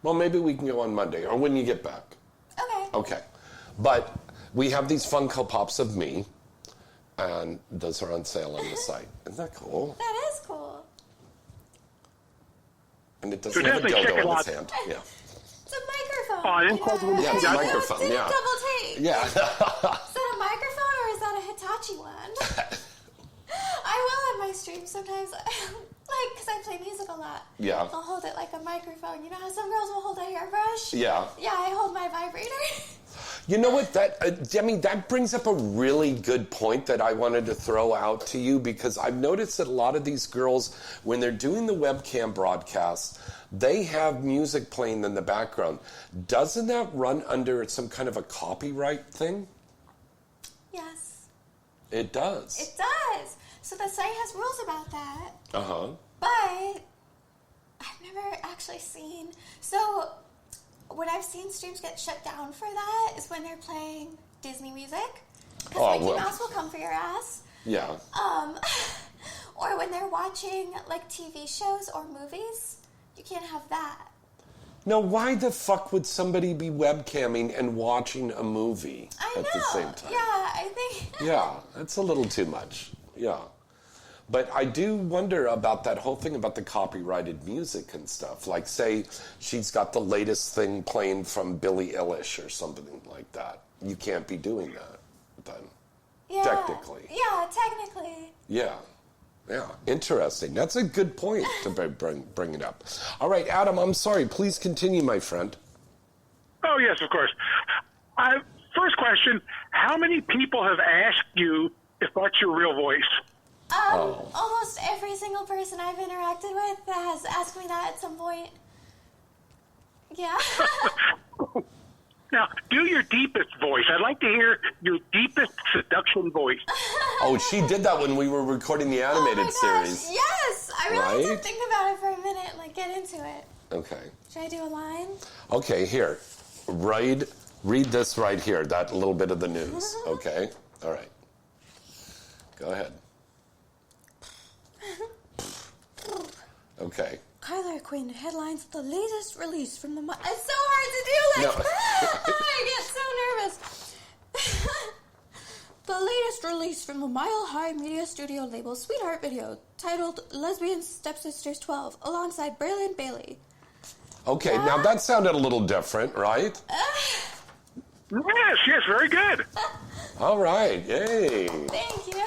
Well, maybe we can go on Monday or when you get back. Okay. Okay. But we have these Funko Pops of me, and those are on sale on the site. Isn't that cool? That is cool. And it doesn't have a dildo in its hand. Yeah. It's a microphone. Yeah, it's a microphone. Yeah. Double tape. Yeah. Is that a microphone or is that a Hitachi one? I will on my stream sometimes, because I play music a lot. Yeah. I'll hold it like a microphone. You know how some girls will hold a hairbrush? Yeah. Yeah, I hold my vibrator. You know what, Demi, that brings up a really good point that I wanted to throw out to you, because I've noticed that a lot of these girls, when they're doing the webcam broadcasts, they have music playing in the background. Doesn't that run under some kind of a copyright thing? Yes. It does. It does. So the site has rules about that. Uh-huh. But I've never actually seen... So when I've seen streams get shut down for that is when they're playing Disney music. Because Mickey Mouse will come for your ass. Yeah. Or when they're watching like TV shows or movies, you can't have that. Now, why the fuck would somebody be webcamming and watching a movie at the same time? Yeah, I think... Yeah, that's a little too much. Yeah. But I do wonder about that whole thing about the copyrighted music and stuff. Like, say, she's got the latest thing playing from Billie Eilish or something like that. You can't be doing that then. Yeah. Technically. Yeah, technically. Yeah. Yeah. Interesting. That's a good point to bring it up. All right, Adam, I'm sorry. Please continue, my friend. Oh, yes, of course. First question, how many people have asked you if that's your real voice? Almost every single person I've interacted with has asked me that at some point. Yeah. Now, do your deepest voice. I'd like to hear your deepest seduction voice. Oh, she did that when we were recording the animated series. Yes! I really Right? did think about it for a minute, like get into it. Okay. Should I do a line? Okay, here. Read this right here, that little bit of the news. Okay? All right. Go ahead. Okay. Kyler Quinn headlines the latest release from the... It's so hard to do, like... No. I get so nervous. The latest release from the Mile High Media Studio label Sweetheart Video, titled Lesbian Stepsisters 12, alongside Braylon Bailey. Okay, now that sounded a little different, right? Yes, very good. All right, yay. Thank you.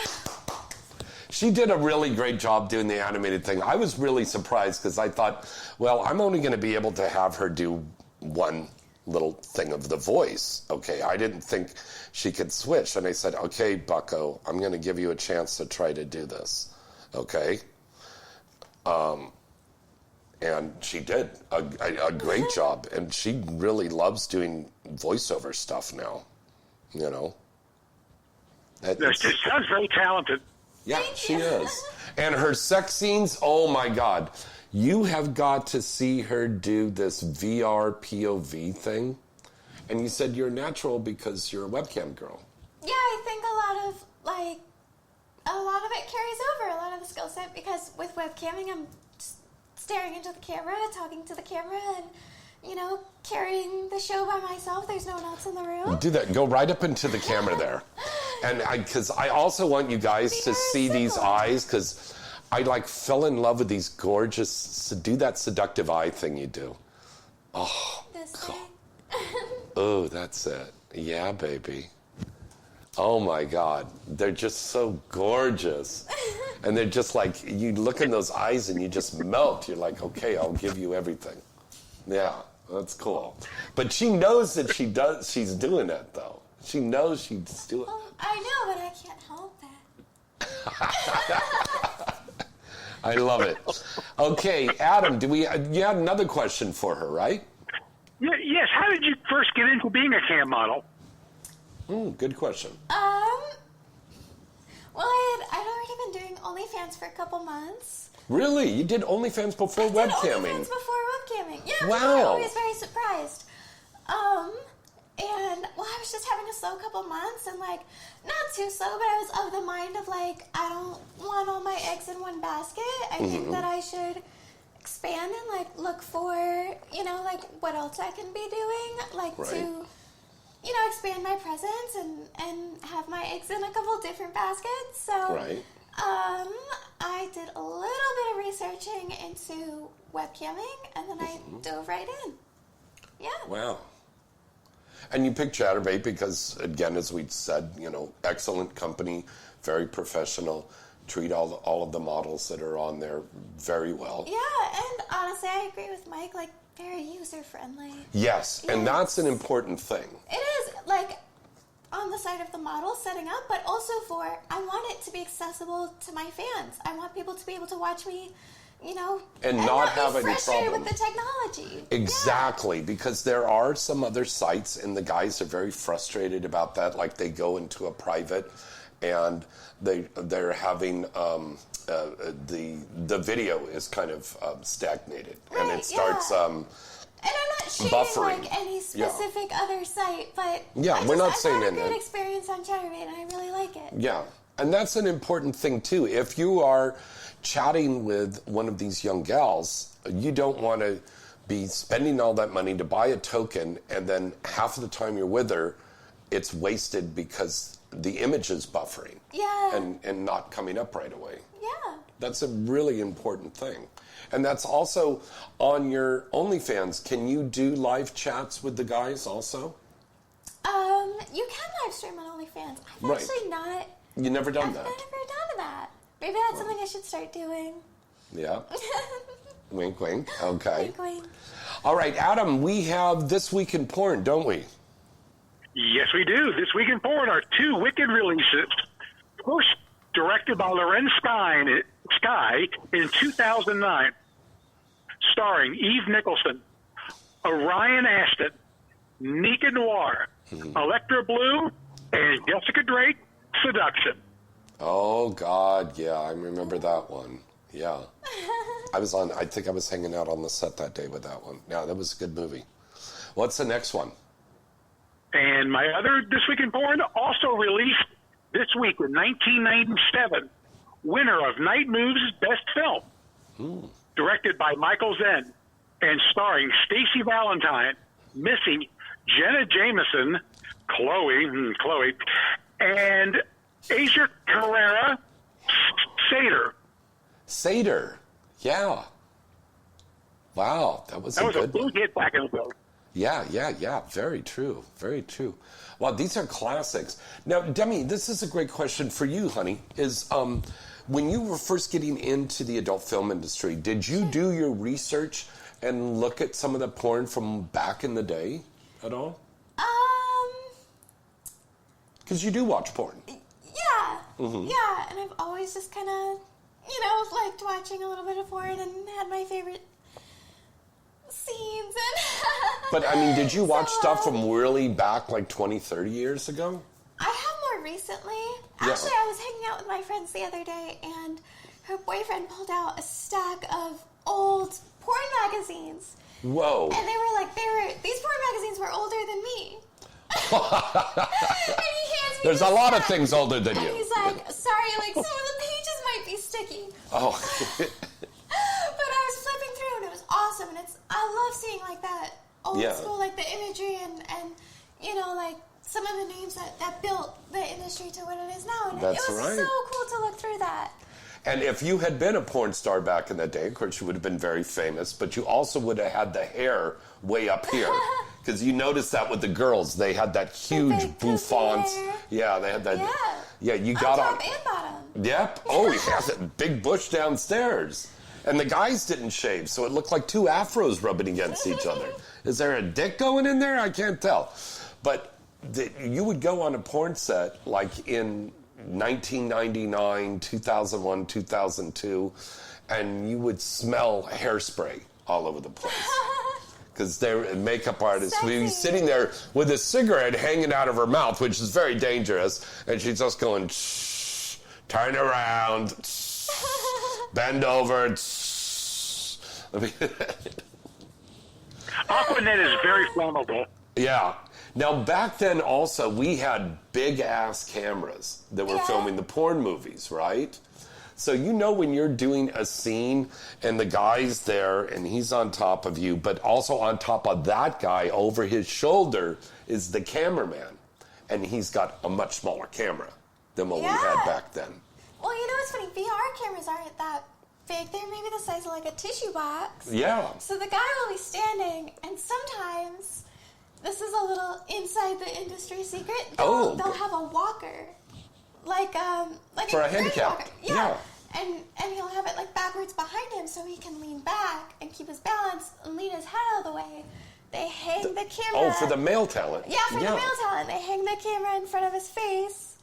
She did a really great job doing the animated thing. I was really surprised because I thought, well, I'm only going to be able to have her do one little thing of the voice. Okay, I didn't think she could switch. And I said, okay, Bucko, I'm going to give you a chance to try to do this. Okay? And she did a great job. And she really loves doing voiceover stuff now. You know? She sounds very talented. Yeah, she is. And her sex scenes, oh my God. You have got to see her do this VR POV thing. And you said you're natural because you're a webcam girl. Yeah, I think a lot of it carries over, a lot of the skill set, because with webcamming, I'm just staring into the camera, talking to the camera, and, you know, carrying the show by myself. There's no one else in the room. Do that. Go right up into the camera there. And because I also want you guys to see these eyes, because I fell in love with these gorgeous, do that seductive eye thing you do. Oh. This thing. Oh, that's it. Yeah, baby. Oh my God. They're just so gorgeous. And they're just like, you look in those eyes and you just melt. You're like, okay, I'll give you everything. Yeah, that's cool. But she knows that she's doing it though. She knows she's doing it. Oh, I know, but I can't help that. I love it. Okay, Adam, you had another question for her, right? Yes. How did you first get into being a cam model? Good question. Well, I'd already been doing OnlyFans for a couple months. Really? You did OnlyFans before webcamming? OnlyFans before webcamming. Yeah, wow. I was always very surprised. And, well, I was just having a slow couple months, and, like, not too slow, but I was of the mind of, like, I don't want all my eggs in one basket. I think that I should expand and, like, look for, you know, like, what else I can be doing, like, to, you know, expand my presence and have my eggs in a couple different baskets. So, I did a little bit of researching into webcamming, and then I dove right in. Yeah. Wow. And you picked Chatterbait because, again, as we said, you know, excellent company, very professional, treat all of the models that are on there very well. Yeah, and honestly, I agree with Mike, like, very user-friendly. Yes, and that's an important thing. It is, like, on the side of the model setting up, but also I want it to be accessible to my fans. I want people to be able to watch me, you know, and not have any frustrated problem with the technology. Exactly, because there are some other sites, and the guys are very frustrated about that. Like they go into a private, and they're having the video is kind of stagnated, and it starts. And I'm not shading buffering. like any specific other site, but we're not saying I've had a anything. good experience on Chatterbait, and I really like it. Yeah, and that's an important thing too. If you are chatting with one of these young gals, you don't want to be spending all that money to buy a token, and then half of the time you're with her, it's wasted because the image is buffering. Yeah. And not coming up right away. Yeah. That's a really important thing. And that's also on your OnlyFans. Can you do live chats with the guys also? You can live stream on OnlyFans. I've Right. actually not. You never done I've that? never done that. Maybe that's something I should start doing. Yeah. Wink, wink. Okay. Wink, wink. All right, Adam, we have This Week in Porn, don't we? Yes, we do. This Week in Porn are two wicked releases. First, directed by Loren Sky in 2009, starring Eve Nicholson, Orion Aston, Nika Noir, Electra Blue, and Jessica Drake, Seduction. Oh, God, yeah, I remember that one. Yeah. I think I was hanging out on the set that day with that one. Yeah, that was a good movie. What's the next one? And my other This Week in Porn, also released this week in 1997, winner of Night Moves Best Film, directed by Michael Zen, and starring Stacey Valentine, Missy, Jenna Jameson, Chloe, and Asia Carrera Seder. Yeah. Wow, that was a good big hit back in the day. Yeah. Very true. Very true. Wow, these are classics. Now, Demi, this is a great question for you, honey. Is when you were first getting into the adult film industry, did you do your research and look at some of the porn from back in the day at all? Because you do watch porn. Yeah. Yeah, and I've always just kind of, liked watching a little bit of porn and had my favorite scenes. But, I mean, did you watch stuff from really back like 20, 30 years ago? I have more recently. Actually, I was hanging out with my friends the other day, and her boyfriend pulled out a stack of old porn magazines. Whoa. And they were like, these porn magazines were older than me. And he hands me There's a this lot of stack, things older than and you. he's like, sorry, like some of the pages might be sticky. Oh. But I was flipping through, and it was awesome. And I love seeing like that old school, like the imagery and like some of the names that built the industry to what it is now. And That's it was right. so cool to look through that. And if you had been a porn star back in the day, of course, you would have been very famous, but you also would have had the hair way up here. Because you noticed that with the girls. They had that huge bouffant. Yeah, they had that. Yeah, you got on. Top and bottom. Yep. Oh, he has a big bush downstairs. And the guys didn't shave, so it looked like two afros rubbing against each other. Is there a dick going in there? I can't tell. But you would go on a porn set like in 1999, 2001, 2002, and you would smell hairspray all over the place. Because they're makeup artists. We'd be sitting there with a cigarette hanging out of her mouth, which is very dangerous, and she's just going, shh, turn around, shh, bend over, shh. Aquanet is very flammable. Yeah. Now, back then also, we had big-ass cameras that were filming the porn movies, right? So you know when you're doing a scene and the guy's there and he's on top of you, but also on top of that guy over his shoulder is the cameraman. And he's got a much smaller camera than what we had back then. Well, you know what's funny? VR cameras aren't that big. They're maybe the size of like a tissue box. Yeah. So the guy will be standing, and sometimes... This is a little inside the industry secret. They'll have a walker, like for a handicap. Walker. Yeah. And he'll have it like backwards behind him, so he can lean back and keep his balance and lean his head out of the way. They hang the camera. Oh, for the male talent. Yeah, for the male talent, they hang the camera in front of his face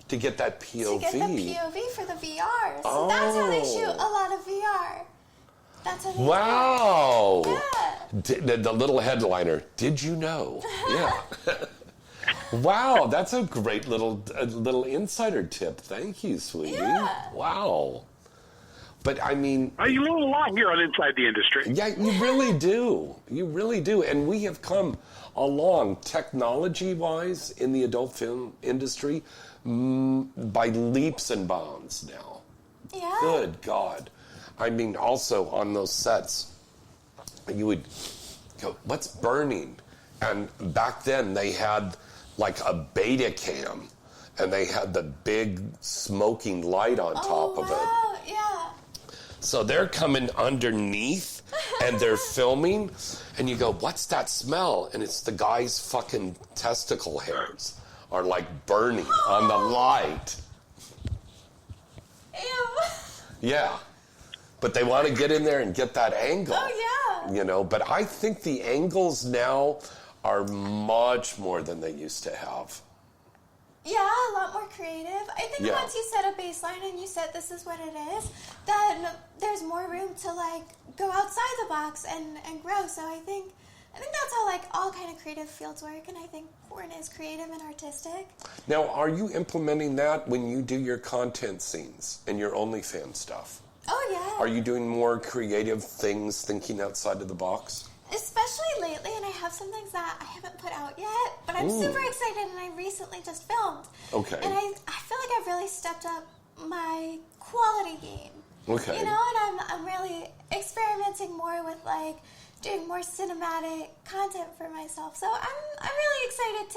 to get that POV. To get the POV for the VR. So that's how they shoot a lot of VR. That's how they wow. Yeah. The little headliner, did you know? Yeah. Wow, that's a great little insider tip. Thank you, sweetie. Yeah. Wow. But I mean... You learn a lot here on Inside the Industry. Yeah, you really do. You really do. And we have come along technology-wise in the adult film industry by leaps and bounds now. Yeah. Good God. I mean, also on those sets, you would go, what's burning? And back then they had like a beta cam and they had the big smoking light on top of it. Yeah. So they're coming underneath and they're filming and you go, what's that smell? And it's the guy's fucking testicle hairs are like burning on the light. Ew. Yeah. But they want to get in there and get that angle. Oh, yeah. You know, but I think the angles now are much more than they used to have. Yeah, a lot more creative. I think once you set a baseline and you said this is what it is, then there's more room to like go outside the box and grow. So I think that's how like all kind of creative fields work, and I think porn is creative and artistic. Now, are you implementing that when you do your content scenes and your OnlyFans stuff? Oh, yeah. Are you doing more creative things, thinking outside of the box? Especially lately, and I have some things that I haven't put out yet, but I'm super excited, and I recently just filmed. Okay. And I feel like I've really stepped up my quality game. Okay. You know, and I'm really experimenting more with, like, doing more cinematic content for myself. So I'm really excited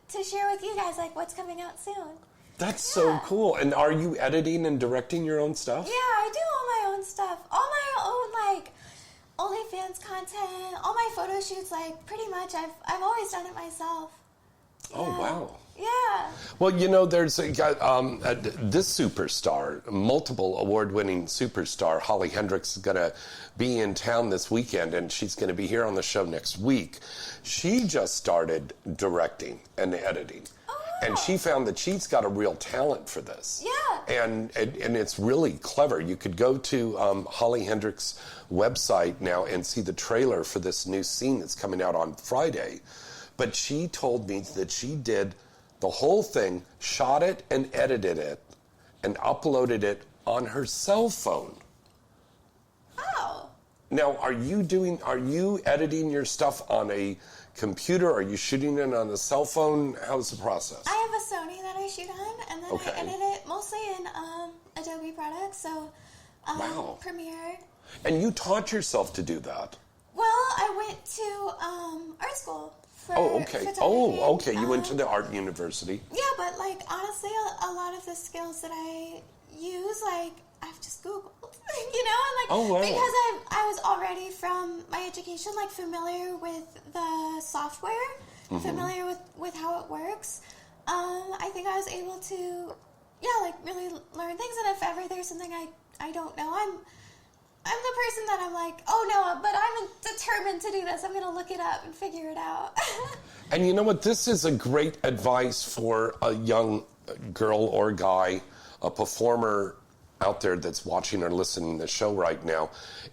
to share with you guys, like, what's coming out soon. That's so cool. And are you editing and directing your own stuff? Yeah, I do all my own stuff. All my own, like, OnlyFans content, all my photo shoots, like, pretty much I've always done it myself. Oh, wow. Yeah. Well, you know, there's this superstar, multiple award-winning superstar, Holly Hendricks, is going to be in town this weekend, and she's going to be here on the show next week. She just started directing and editing. And she found that she's got a real talent for this. Yeah. And it's really clever. You could go to Holly Hendricks' website now and see the trailer for this new scene that's coming out on Friday. But she told me that she did the whole thing, shot it and edited it, and uploaded it on her cell phone. Oh. Now, are you editing your stuff on a computer? Are you shooting it on a cell phone? How's the process? I have a Sony that I shoot on, and then I edit it mostly in Adobe products, so Premiere. And you taught yourself to do that? Well, I went to art school for photography. Oh, okay. You went to the art university. Yeah, but like honestly, a lot of the skills that I use, like I've just Googled, you know, and like, oh, wow. because I was already from my education, like familiar with the software, familiar with how it works. I think I was able to, like really learn things. And if ever there's something I don't know, I'm the person that I'm like, oh no, but I'm determined to do this. I'm going to look it up and figure it out. And you know what? This is a great advice for a young girl or guy, a performer out there that's watching or listening to the show right now.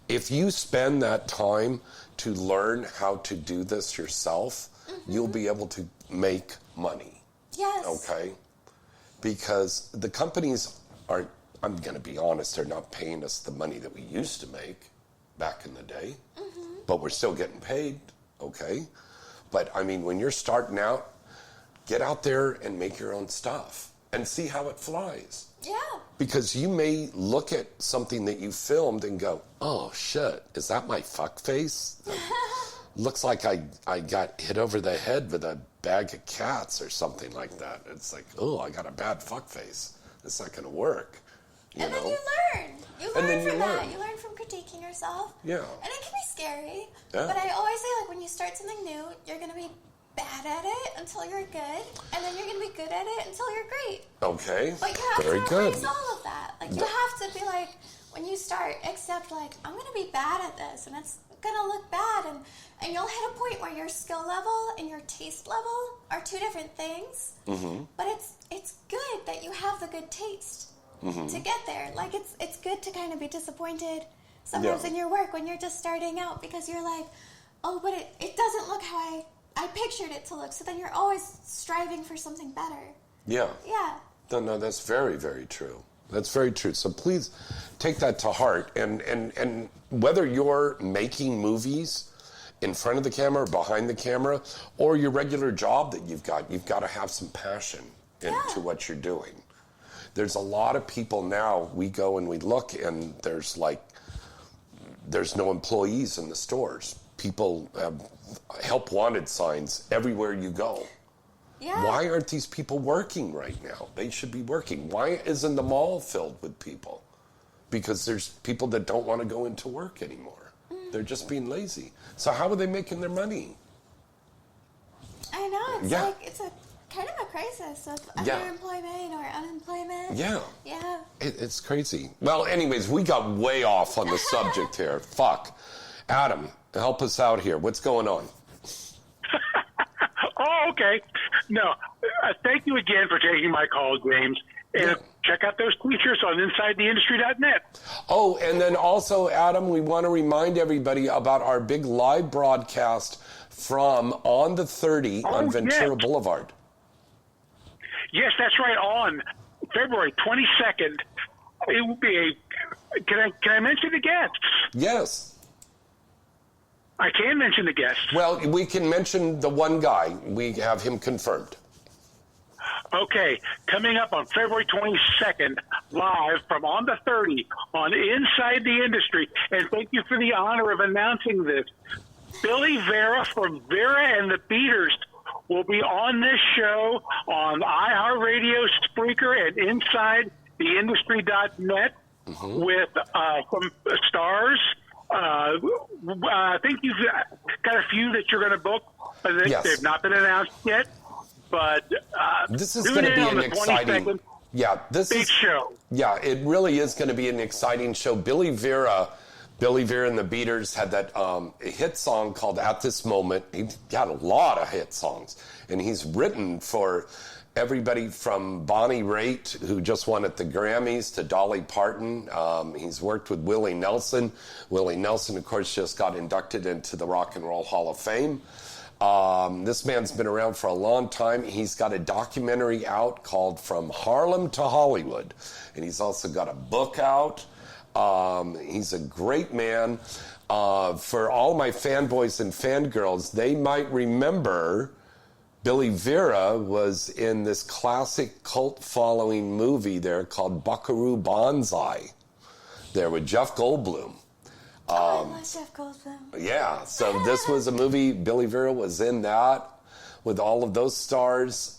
If you spend that time to learn how to do this yourself, you'll be able to make money. Yes. Okay? Because the companies are, I'm going to be honest, they're not paying us the money that we used to make back in the day. But we're still getting paid, okay? But, I mean, when you're starting out, get out there and make your own stuff and see how it flies. Yeah. Because you may look at something that you filmed and go, oh, shit, is that my fuck face? Looks like I got hit over the head with a bag of cats or something like that. It's like, oh, I got a bad fuck face. It's not going to work. And then you learn. You learn from that. You learn from critiquing yourself. Yeah. And it can be scary. Yeah. But I always say, like, when you start something new, you're going to be bad at it until you're good. And then you're going to be good at it until you're great. Okay. But you have Very to good. embrace all of that. Like, you have to be like, when you start, accept, like, I'm going to be bad at this. And it's going to look bad. And you'll hit a point where your skill level and your taste level are two different things. But it's good that you have the good taste. To get there. Like, it's good to kind of be disappointed sometimes in your work when you're just starting out, because you're like, oh, but it doesn't look how I pictured it to look. So then you're always striving for something better. Yeah. Yeah. No, that's very, very true. That's very true. So please take that to heart. And whether you're making movies in front of the camera or behind the camera, or your regular job that you've got to have some passion into what you're doing. There's a lot of people now, we go and we look, and there's no employees in the stores. People have help wanted signs everywhere you go. Yeah. Why aren't these people working right now? They should be working. Why isn't the mall filled with people? Because there's people that don't want to go into work anymore. They're just being lazy. So how are they making their money? I know. It's a kind of a crisis of underemployment or unemployment. Yeah. Yeah. It's crazy. Well, anyways, we got way off on the subject here. Fuck. Adam, help us out here. What's going on? Oh, okay. No, thank you again for taking my call, James. And check out those t-shirts on InsideTheIndustry.net. Oh, and then also, Adam, we want to remind everybody about our big live broadcast from On the 30 on Ventura Boulevard. Yes, that's right. On February 22nd, it will be Can I mention the guests? Yes. I can mention the guests. Well, we can mention the one guy. We have him confirmed. Okay, coming up on February 22nd, live from On the 30 on Inside the Industry. And thank you for the honor of announcing this. Billy Vera from Vera and the Beaters will be on this show on iHeartRadio, Spreaker, and InsideTheIndustry.net with some stars. I think you've got a few that you're going to book. They've not been announced yet. But this is going to be an exciting big show. Yeah, it really is going to be an exciting show. Billy Vera and the Beaters had that hit song called At This Moment. He got a lot of hit songs. And he's written for everybody from Bonnie Raitt, who just won at the Grammys, to Dolly Parton. He's worked with Willie Nelson. Willie Nelson, of course, just got inducted into the Rock and Roll Hall of Fame. This man's been around for a long time. He's got a documentary out called From Harlem to Hollywood. And he's also got a book out. He's a great man. For all my fanboys and fangirls, they might remember Billy Vera was in this classic cult following movie there called Buckaroo Banzai there with Jeff Goldblum. I love Jeff Goldblum. Yeah, so this was a movie, Billy Vera was in that. with all of those stars.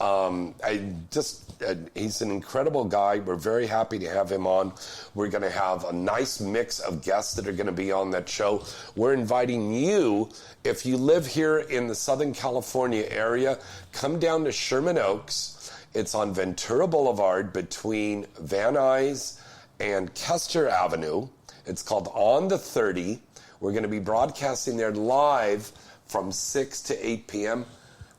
He's an incredible guy. We're very happy to have him on. We're going to have a nice mix of guests that are going to be on that show. We're inviting you, if you live here in the Southern California area, come down to Sherman Oaks. It's on Ventura Boulevard between Van Nuys and Kester Avenue. It's called On the 30. We're going to be broadcasting there live from 6 to 8 p.m.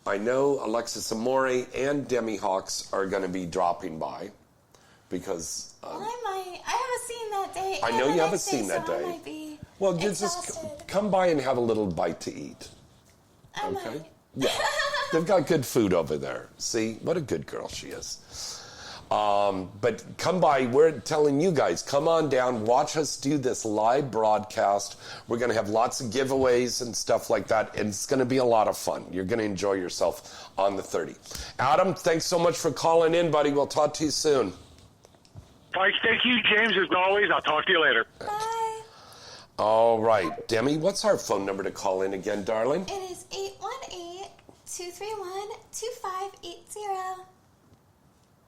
I know Alexis Amore and Demi Hawks are going to be dropping by because... I haven't seen that day. I know you haven't seen that day. I might be well, just come by and have a little bite to eat. I might. Yeah. They've got good food over there. See, what a good girl she is. But come by. We're telling you guys, come on down, watch us do this live broadcast. We're going to have lots of giveaways and stuff like that, and it's going to be a lot of fun. You're going to enjoy yourself on the 30. Adam, thanks so much for calling in, buddy. We'll talk to you soon. Thank you, James, as always. I'll talk to you later. Bye. All right. Demi, what's our phone number to call in again, darling? It is 818-231-2580.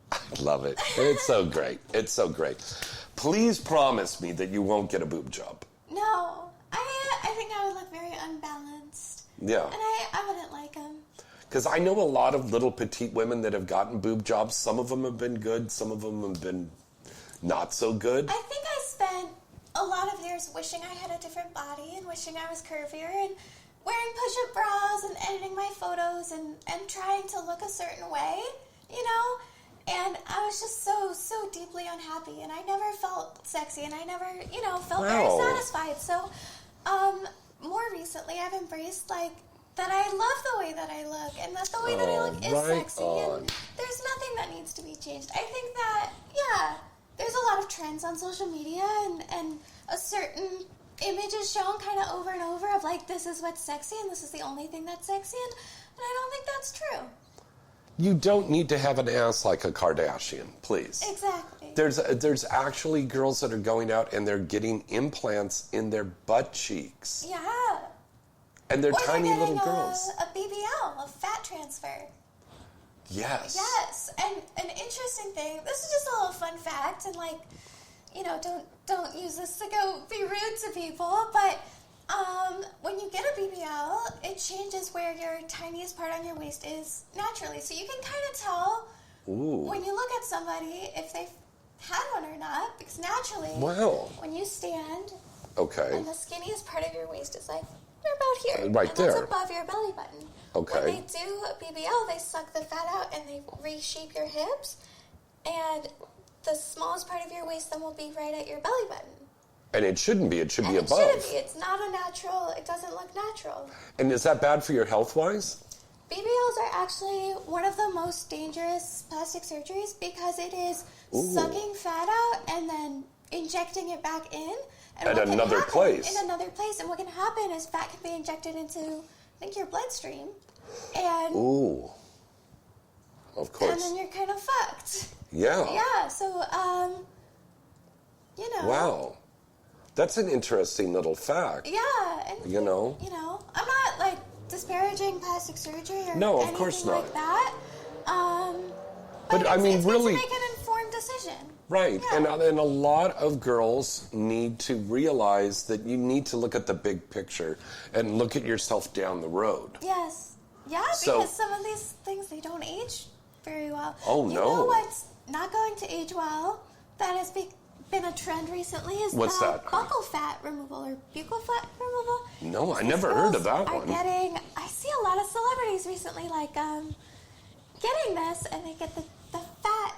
I love it. It's so great. It's so great. Please promise me that you won't get a boob job. No. I think I would look very unbalanced. Yeah. And I wouldn't like them. Because I know a lot of little petite women that have gotten boob jobs. Some of them have been good. Some of them have been not so good. I think I spent a lot of years wishing I had a different body and wishing I was curvier and wearing push-up bras and editing my photos and trying to look a certain way, you know? And I was just so deeply unhappy, and I never felt sexy, and I never, felt very satisfied. So, more recently, I've embraced, that I love the way that I look, and that the way that I look is sexy, and there's nothing that needs to be changed. I think that, there's a lot of trends on social media, and a certain image is shown kind of over and over of, this is what's sexy, and this is the only thing that's sexy, and I don't think that's true. You don't need to have an ass like a Kardashian, please. Exactly. There's actually girls that are going out and they're getting implants in their butt cheeks. Yeah. And they're tiny little girls. A BBL, a fat transfer. Yes. Yes. And an interesting thing, this is just a little fun fact, and don't use this to go be rude to people, but when you get a BBL, it changes where your tiniest part on your waist is naturally. So you can kind of tell when you look at somebody if they've had one or not, because naturally, when you stand, and the skinniest part of your waist is about here. Right there. That's above your belly button. Okay. When they do a BBL, they suck the fat out and they reshape your hips, and the smallest part of your waist then will be right at your belly button. And it shouldn't be. It should be above. It shouldn't be. It's not a natural. It doesn't look natural. And is that bad for your health-wise? BBLs are actually one of the most dangerous plastic surgeries because it is sucking fat out and then injecting it back in. And at another place. In another place. And what can happen is fat can be injected into, I think, your bloodstream. And of course. And then you're kind of fucked. Yeah. Yeah. So, Wow. That's an interesting little fact. Yeah. And, I'm not, disparaging plastic surgery or no, of anything course not. like that. But I mean, really, to make an informed decision. Right, yeah. and a lot of girls need to realize that you need to look at the big picture and look at yourself down the road. Yes, because some of these things, they don't age very well. Oh, you know what's not going to age well? That has been a trend recently is what's that? Buccal fat removal or buccal fat removal. No, I never heard of that one. I see a lot of celebrities recently getting this, and they get the fat,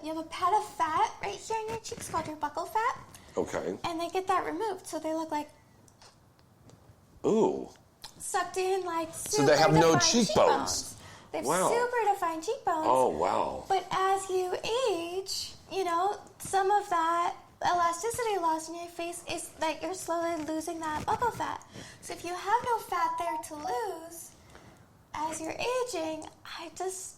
you have a pad of fat right here in your cheeks called your buccal fat. Okay. And they get that removed, so they look sucked in, super so they have no cheekbones. They have super defined cheekbones. Oh, wow. But as you age, some of that elasticity loss in your face is that you're slowly losing that buccal fat. So if you have no fat there to lose, as you're aging, this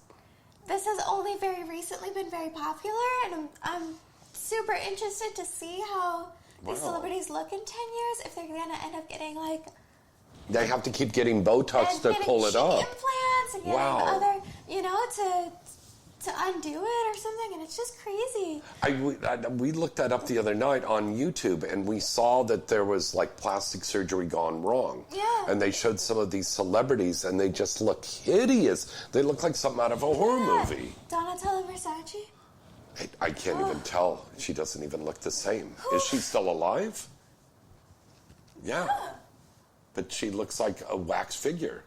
has only very recently been very popular, and I'm super interested to see how these celebrities look in 10 years, if they're going to end up getting, they have to keep getting Botox to pull it off. Implants chance and getting the other, you know, to undo it or something, and it's just crazy. We looked that up the other night on YouTube, and we saw that there was like plastic surgery gone wrong. Yeah. And they showed some of these celebrities, and they just look hideous. They look like something out of a horror movie. Donatella Versace. I can't even tell. She doesn't even look the same. Is she still alive? Yeah. But she looks like a wax figure.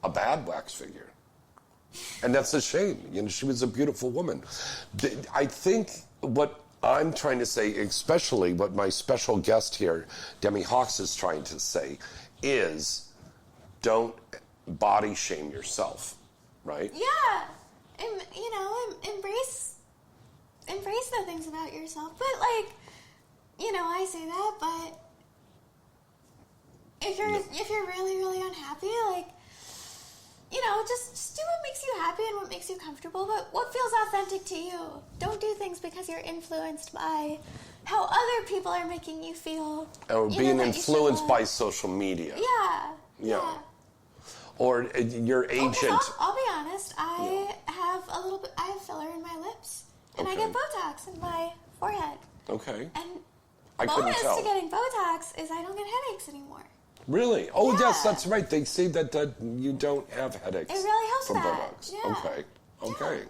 A bad wax figure. And that's a shame. You know, she was a beautiful woman. I think what I'm trying to say, especially what my special guest here, Demi Hawks, is trying to say, is don't body shame yourself, right? Yeah. You know, embrace the things about yourself. But, like, you know, I say that, but if you're really, really unhappy, like, you know, just do what makes you happy and what makes you comfortable, but what feels authentic to you. Don't do things because you're influenced by how other people are making you feel. Or being influenced by social media. Yeah. Or your agent. I'll be honest, I have filler in my lips, and I get Botox in my forehead. Okay. And I couldn't tell. bonus to getting Botox is I don't get headaches anymore. Really? Oh, yes, that's right. They say that you don't have headaches. It really helps from that. Botox. Yeah. Okay.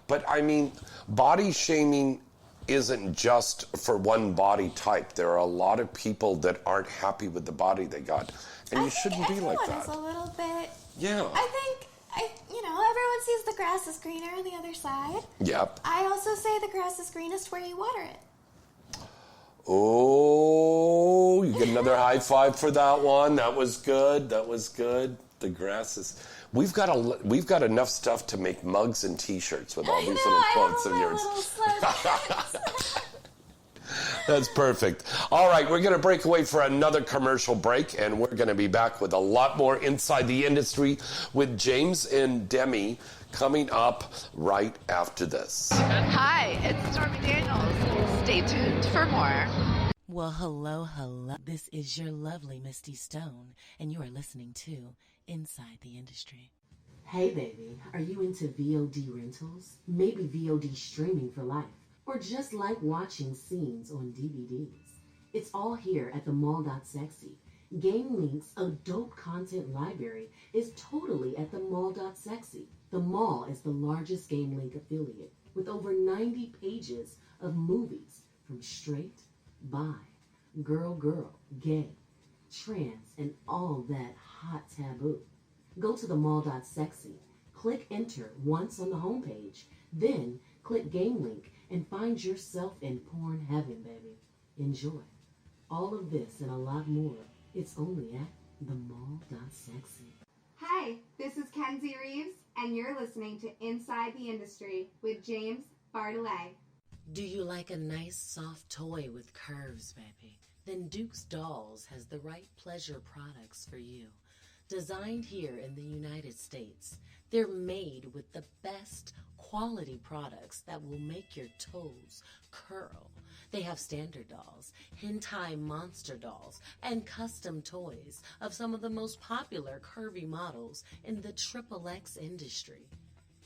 But I mean, body shaming isn't just for one body type. There are a lot of people that aren't happy with the body they got, and you shouldn't be like that. Everyone is a little bit. Yeah. I think everyone sees the grass is greener on the other side. Yep. I also say the grass is greenest where you water it. Oh, you get another high five for that one. That was good. The grass is. We've got enough stuff to make mugs and T-shirts with all these little quotes of yours. That's perfect. All right, we're going to break away for another commercial break, and we're going to be back with a lot more Inside the Industry with James and Demi coming up right after this. Hi, it's Stormy Daniels. Stay tuned for more. Well, hello. This is your lovely Misty Stone, and you are listening to Inside the Industry. Hey, baby, are you into VOD rentals? Maybe VOD streaming for life? Or just like watching scenes on DVDs? It's all here at the Mall.Sexy. GameLink's adult content library is totally at the Mall.Sexy. The Mall is the largest GameLink affiliate with over 90 pages of movies from straight, bi, girl, gay, trans, and all that hot taboo. Go to the Mall.Sexy, click enter once on the homepage, then click GameLink and find yourself in porn heaven, baby. Enjoy. All of this and a lot more, it's only at the Mall.Sexy. Hi, this is Kenzie Reeves, and you're listening to Inside the Industry with James Bartholet. Do you like a nice soft toy with curves, baby? Then Duke's Dolls has the right pleasure products for you. Designed here in the United States, they're made with the best quality products that will make your toes curl. They have standard dolls, hentai monster dolls, and custom toys of some of the most popular curvy models in the XXX industry.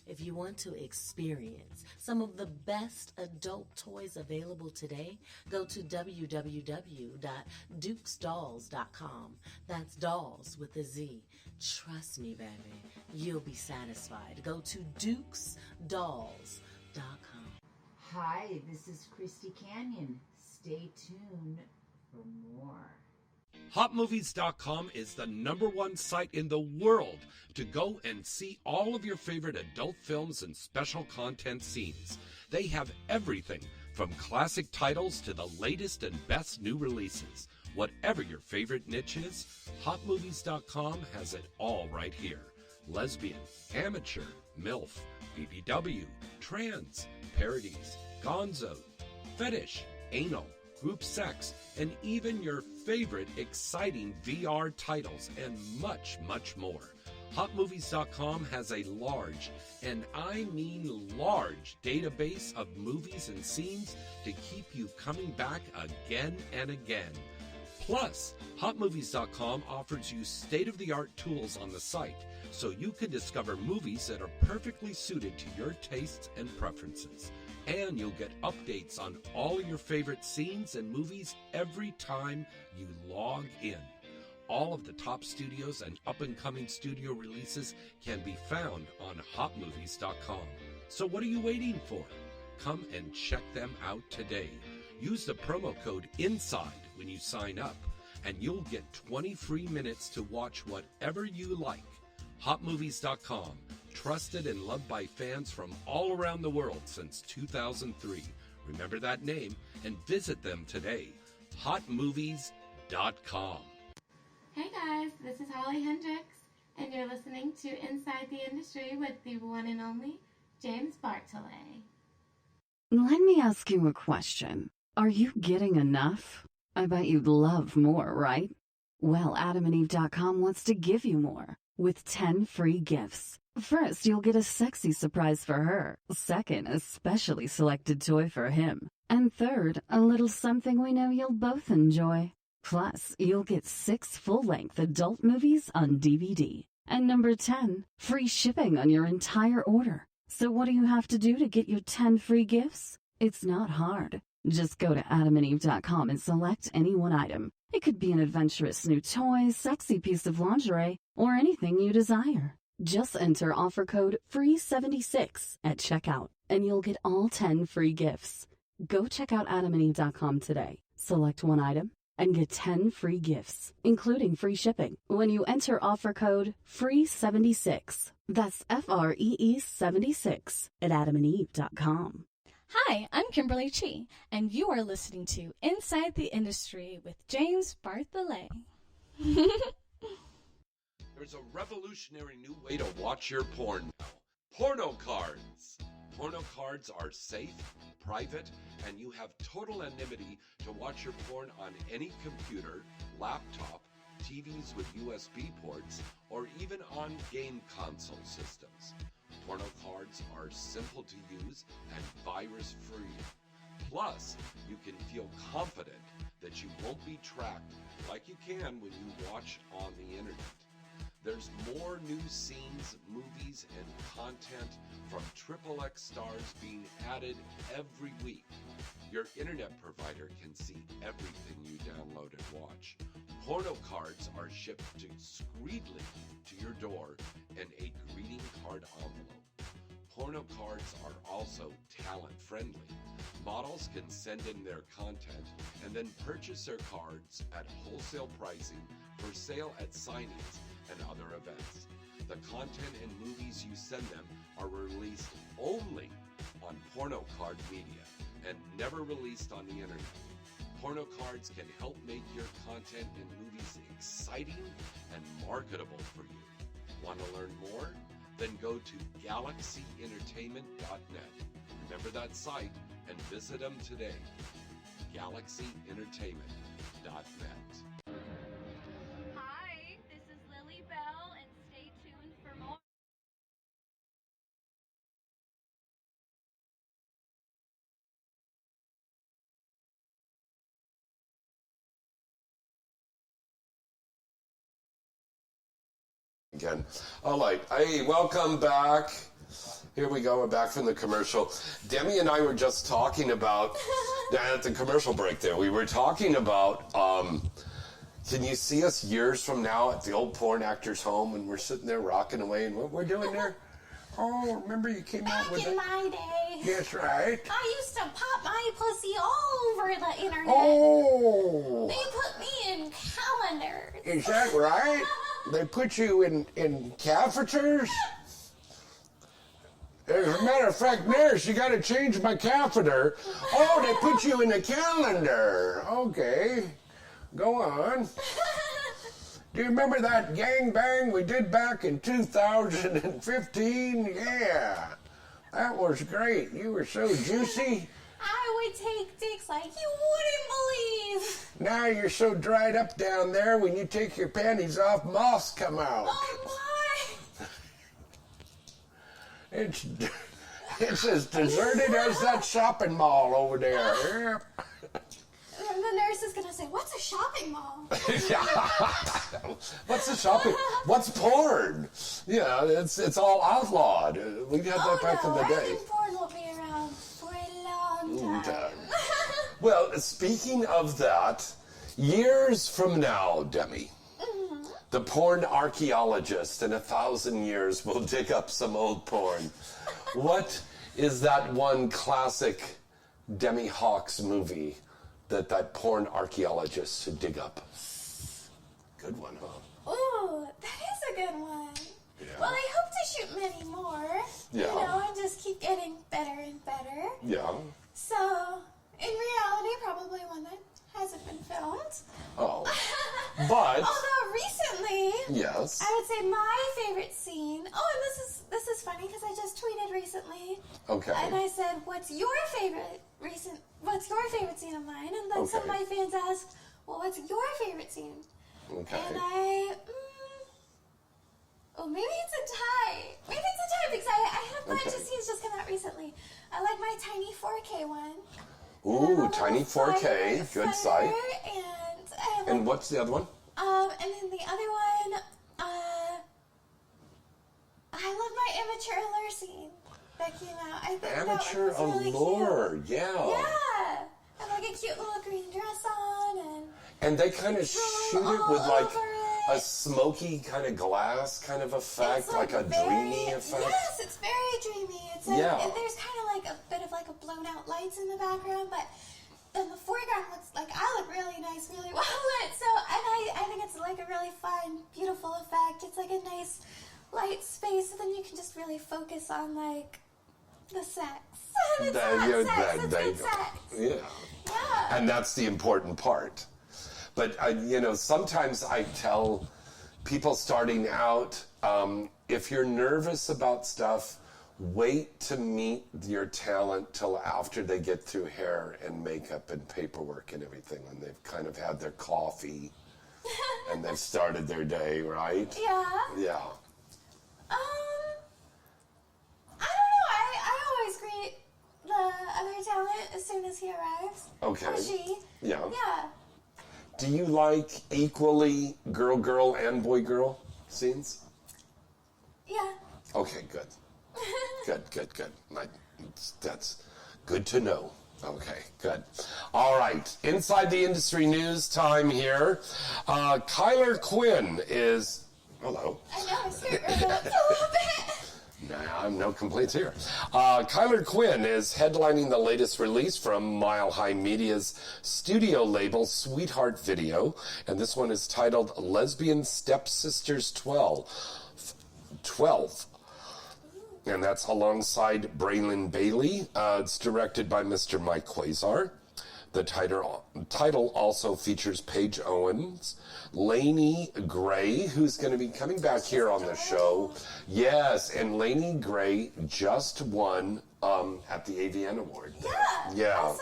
If you want to experience some of the best adult toys available today, go to www.dukesdolls.com. That's dolls with a Z. Trust me, baby, you'll be satisfied. Go to dukesdolls.com. Hi, this is Christy Canyon. Stay tuned for more. HotMovies.com is the #1 site in the world to go and see all of your favorite adult films and special content scenes. They have everything from classic titles to the latest and best new releases. Whatever your favorite niche is, HotMovies.com has it all right here. Lesbian, amateur, MILF, BBW, trans, parodies, gonzo, fetish, anal, group sex, and even your favorite exciting VR titles, and much, much more. HotMovies.com has a large, and I mean large, database of movies and scenes to keep you coming back again and again. Plus, HotMovies.com offers you state-of-the-art tools on the site so you can discover movies that are perfectly suited to your tastes and preferences. And you'll get updates on all your favorite scenes and movies every time you log in. All of the top studios and up-and-coming studio releases can be found on hotmovies.com. So what are you waiting for? Come and check them out today. Use the promo code INSIDE when you sign up, and you'll get 20 free minutes to watch whatever you like. Hotmovies.com, trusted and loved by fans from all around the world since 2003. Remember that name and visit them today. Hotmovies.com. Hey guys, this is Holly Hendricks, and you're listening to Inside the Industry with the one and only James Bartholet. Let me ask you a question. Are you getting enough? I bet you'd love more, right? Well, AdamandEve.com wants to give you more with 10 free gifts. First, you'll get a sexy surprise for her. Second, a specially selected toy for him. And third, a little something we know you'll both enjoy. Plus, you'll get 6 full-length adult movies on DVD. And number 10, free shipping on your entire order. So what do you have to do to get your 10 free gifts? It's not hard. Just go to AdamandEve.com and select any one item. It could be an adventurous new toy, sexy piece of lingerie, or anything you desire. Just enter offer code FREE76 at checkout, and you'll get all 10 free gifts. Go check out AdamandEve.com today. Select one item and get 10 free gifts, including free shipping, when you enter offer code FREE76. That's FREE 76 at AdamandEve.com. Hi, I'm Kimberly Chi, and you are listening to Inside the Industry with James Bartholet. There's a revolutionary new way to watch your porn now. Porno cards. Porno cards are safe, private, and you have total anonymity to watch your porn on any computer, laptop, TVs with USB ports, or even on game console systems. Porno cards are simple to use and virus-free. Plus, you can feel confident that you won't be tracked like you can when you watch on the internet. There's more new scenes, movies, and content from XXX stars being added every week. Your internet provider can see everything you download and watch. Porno cards are shipped discreetly to your door in a greeting card envelope. Porno cards are also talent-friendly. Models can send in their content and then purchase their cards at wholesale pricing for sale at signings and other events. The content and movies you send them are released only on porno card media and never released on the internet. Porno cards can help make your content and movies exciting and marketable for you. Want to learn more? Then go to galaxyentertainment.net. Remember that site and visit them today. galaxyentertainment.net. Hi, this is Lily Bell, and stay tuned for more. Again. All right. Hey, welcome back. Here we go. We're back from the commercial. Demi and I were just talking about, at the commercial break there, we were talking about, can you see us years from now at the old porn actor's home and we're sitting there rocking away and what we're doing there? Oh, remember you came out with in my day. That's right. I used to pop my pussy all over the internet. Oh. They put me in calendars. Is that right? They put you in catheters? As a matter of fact, nurse, you got to change my catheter. Oh, they put you in a calendar. Okay. Go on. Do you remember that gangbang we did back in 2015? Yeah. That was great. You were so juicy. I would take dicks like you wouldn't believe. Now you're so dried up down there, when you take your panties off, moths come out. Oh, my. It's as deserted as that shopping mall over there. And the nurse is going to say, what's a shopping mall? What's What's a shopping? What's porn? Yeah, it's all outlawed. We had that back in the day. I think porn will be around for a long time. Well, speaking of that, years from now, Demi, the porn archaeologist in 1,000 years will dig up some old porn. What is that one classic Demi Hawks movie that porn archaeologist should dig up? Good one, huh? Ooh, that is a good one. Yeah. Well, I hope to shoot many more. Yeah. You know, and just keep getting better and better. Yeah. So, in reality, probably one that hasn't been filmed. Oh. But although recently, yes, I would say my favorite scene. Oh, and this is funny because I just tweeted recently. Okay. And I said, "What's your favorite scene of mine?" And then some of my fans asked, "Well, what's your favorite scene?" Okay. And maybe it's a tie. Maybe it's a tie because I had a bunch of scenes just come out recently. I like my tiny 4K one. Ooh, tiny 4K, good sight. And what's the other one? And then the other one, I love my immature allure scene that came out. I think Amateur that one was really allure, cute. yeah. Yeah. And like a cute little green dress on and they kind of shoot it with like a smoky kind of glass kind of effect, like a dreamy effect. Yes, it's very dreamy. It's and there's kind of like a bit of like a blown out lights in the background, but then the foreground looks like I look really nice, really well lit. So, and I think it's like a really fun, beautiful effect. It's like a nice light space, so then you can just really focus on like the sex. It's not sex, sex. Yeah. And that's the important part. But, sometimes I tell people starting out, if you're nervous about stuff, wait to meet your talent till after they get through hair and makeup and paperwork and everything, when they've kind of had their coffee and they've started their day, right? Yeah. Yeah. I don't know. I always greet the other talent as soon as he arrives. Okay. Or she. Yeah. Yeah. Do you like equally girl and boy scenes? Yeah. Okay, good. Good. That's good to know. Okay, good. All right. Inside the industry news time here. Kyler Quinn is... Hello. I know, I'm scared a little bit. Nah, no complaints here. Kyler Quinn is headlining the latest release from Mile High Media's studio label, Sweetheart Video, and this one is titled Lesbian Stepsisters 12. And that's alongside Braylon Bailey. It's directed by Mr. Mike Quasar. The title also features Paige Owens, Lainey Gray, who's going to be coming back here on the show. Yes, and Lainey Gray just won at the AVN Award. Yeah. I saw.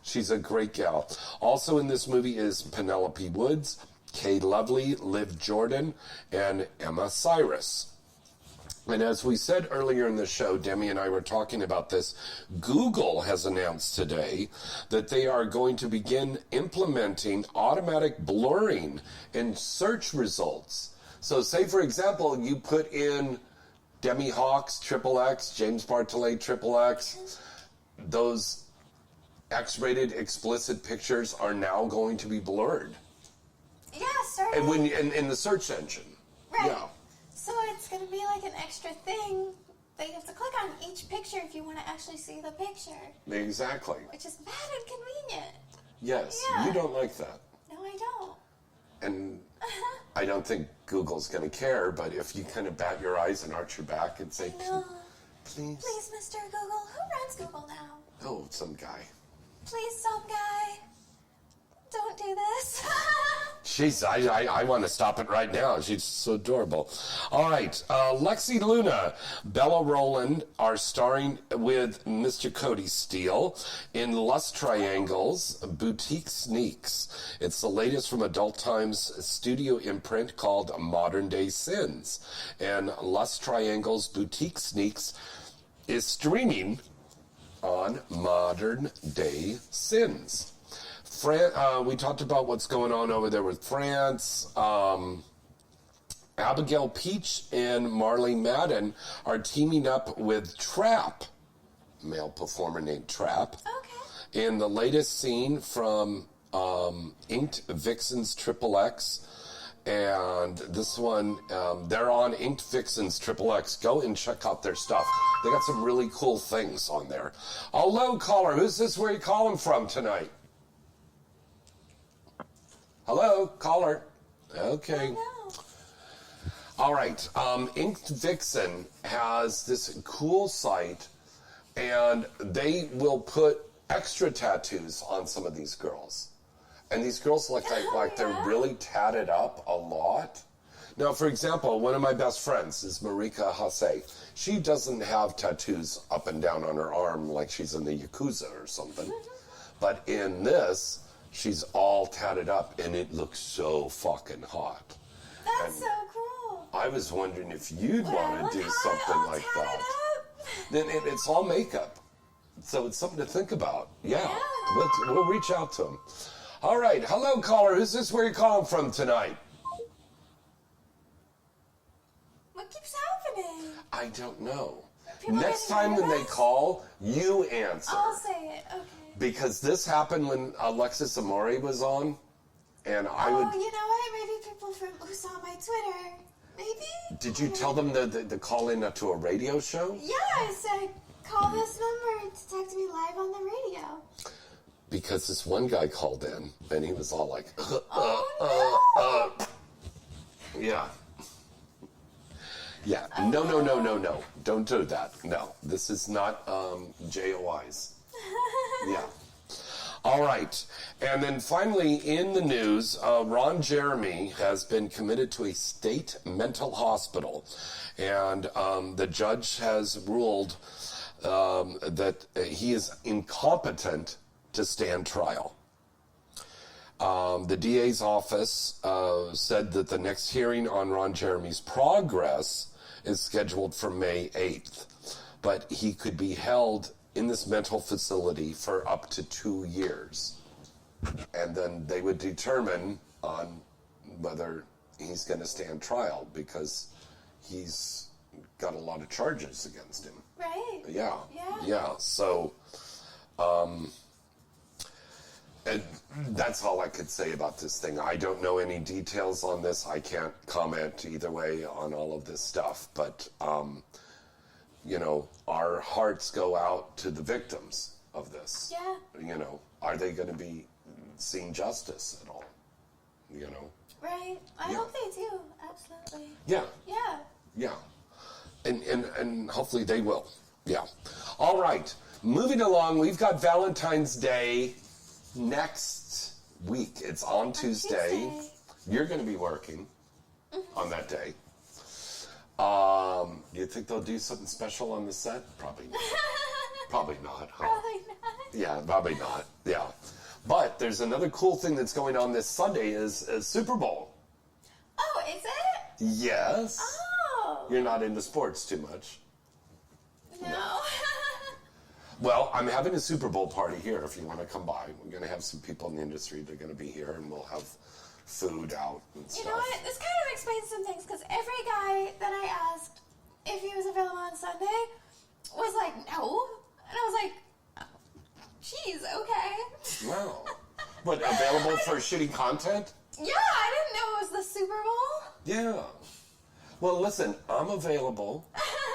She's a great gal. Also in this movie is Penelope Woods, Kay Lovely, Liv Jordan, and Emma Cyrus. And as we said earlier in the show, Demi and I were talking about this, Google has announced today that they are going to begin implementing automatic blurring in search results. So say, for example, you put in Demi Hawks, XXX, James Bartholet, XXX, those X-rated explicit pictures are now going to be blurred. Yeah, certainly. And in the search engine. Right. Yeah. So it's going to be like an extra thing that you have to click on each picture if you want to actually see the picture. Exactly. Which is mad inconvenient. Yes, Yeah. you don't like that. No, I don't. And I don't think Google's going to care, but if you kind of bat your eyes and arch your back and say, please. Please, Mr. Google. Who runs Google now? Oh, some guy. Please, some guy. Don't do this. Jeez, I want to stop it right now. She's so adorable. All right, Lexi Luna, Bella Rowland are starring with Mr. Cody Steele in Lust Triangles, Boutique Sneaks. It's the latest from Adult Times studio imprint called Modern Day Sins. And Lust Triangles, Boutique Sneaks is streaming on Modern Day Sins. We talked about what's going on over there with France. Abigail Peach and Marley Madden are teaming up with Trap, male performer named Trap, in the latest scene from Inked Vixens XXX. And this one, they're on Inked Vixens XXX. Go and check out their stuff. They got some really cool things on there. Hello, caller. Who's this? Where are you calling from tonight? Hello, caller. Okay. All right. Inked Vixen has this cool site, and they will put extra tattoos on some of these girls. And these girls look like they're really tatted up a lot. Now, for example, one of my best friends is Marika Hase. She doesn't have tattoos up and down on her arm like she's in the Yakuza or something. But in this, she's all tatted up, and it looks so fucking hot. That's so cool. I was wondering if you'd want to do something like that. Then it's all makeup. So it's something to think about. Yeah. We'll reach out to them. All right. Hello, caller. Who's this? Where are you calling from tonight? What keeps happening? I don't know. People Next getting time when they nervous? call, you answer. I'll say it. Okay. Because this happened when Alexis Amore was on, and I would... Oh, you know what? Maybe people who saw my Twitter. Maybe? Did you tell them the call in to a radio show? Yeah, I said, call this number to talk to me live on the radio. Because this one guy called in, and he was all like, yeah. Yeah, no. Don't do that. No, this is not JOIs. Yeah. All right. And then finally in the news, Ron Jeremy has been committed to a state mental hospital. And the judge has ruled that he is incompetent to stand trial. The DA's office said that the next hearing on Ron Jeremy's progress is scheduled for May 8th, but he could be held in this mental facility for up to 2 years. And then they would determine on whether he's going to stand trial, because he's got a lot of charges against him. Right. Yeah. So, and that's all I could say about this thing. I don't know any details on this. I can't comment either way on all of this stuff. But, our hearts go out to the victims of this. Yeah. Are they going to be seeing justice at all? Right. I hope they do. Absolutely. Yeah. Yeah. And hopefully they will. Yeah. All right. Moving along, we've got Valentine's Day next week. It's on Tuesday. You're going to be working on that day. You think they'll do something special on the set? Probably not. Probably not, huh? Probably not. Yeah, probably not. Yeah. But there's another cool thing that's going on this Sunday is Super Bowl. Oh, is it? Yes. Oh. You're not into sports too much. No. Well, I'm having a Super Bowl party here if you want to come by. We're going to have some people in the industry that are going to be here, and we'll have food out and stuff. You know what? This kind of explains some things, because every guy that I asked if he was available on Sunday was like, no. And I was like, geez, okay. Wow. What, available for shitty content? Yeah, I didn't know it was the Super Bowl. Yeah. Well, listen, I'm available.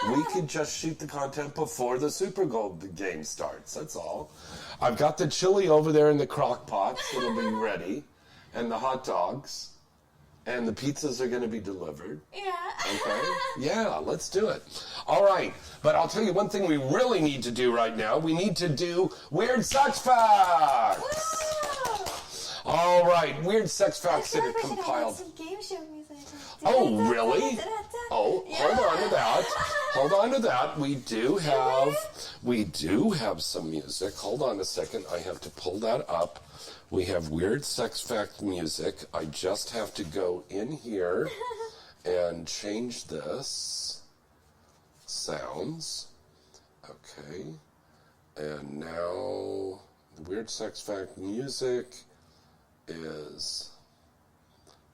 We could just shoot the content before the Super Bowl game starts. That's all. I've got the chili over there in the crock pot. It'll be ready. And the hot dogs. And the pizzas are going to be delivered. Yeah. Okay? Yeah, let's do it. All right. But I'll tell you one thing we really need to do right now. We need to do Weird Sex Facts. Woo! All right. Weird Sex Facts that are compiled. Some game show music. Oh, really? Oh, yeah. Hold on to that. Hold on to that. We do have some music. Hold on a second. I have to pull that up. We have Weird Sex Fact music. I just have to go in here and change this. Sounds. Okay. And now the Weird Sex Fact music is...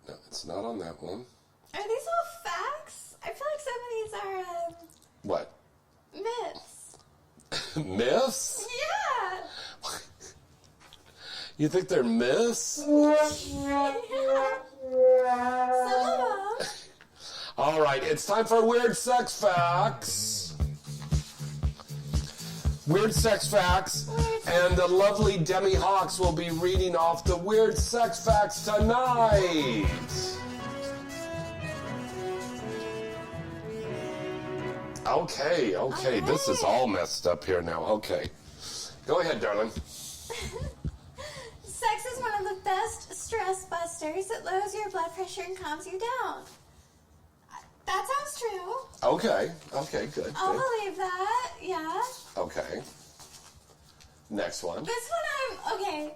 No, it's not on that one. Are these all facts. I feel like some of these are What? myths. Myths? Yeah. You think they're myths? Some of them. All right, it's time for Weird Sex Facts. Weird Sex Facts. And the lovely Demi Hawks will be reading off the Weird Sex Facts tonight. Okay, this is all messed up here now. Okay. Go ahead, darling. Sex is one of the best stress busters. It lowers your blood pressure and calms you down. That sounds true. Okay, good. I'll believe that, yeah. Okay. Next one. This one okay.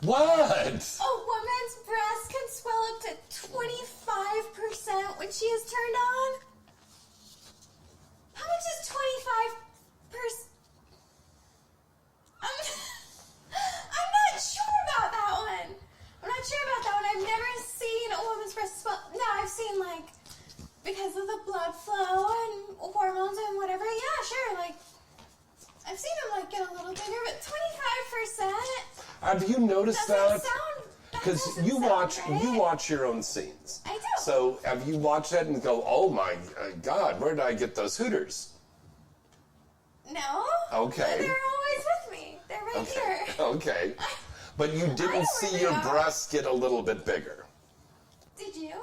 What? A woman's breast can swell up to 25% when she is turned on. How much is 25%? I'm not sure about that one. I've never seen a woman's breast swell. No, I've seen, like, because of the blood flow and hormones and whatever. Yeah, sure, like, I've seen them, like, get a little bigger, but 25%? Have you noticed that? Because you watch your own scenes. I do. So have you watched that and go, oh my God, where did I get those hooters? No. Okay. They're always with me. They're right here. Okay. But you didn't see your breasts get a little bit bigger. Did you?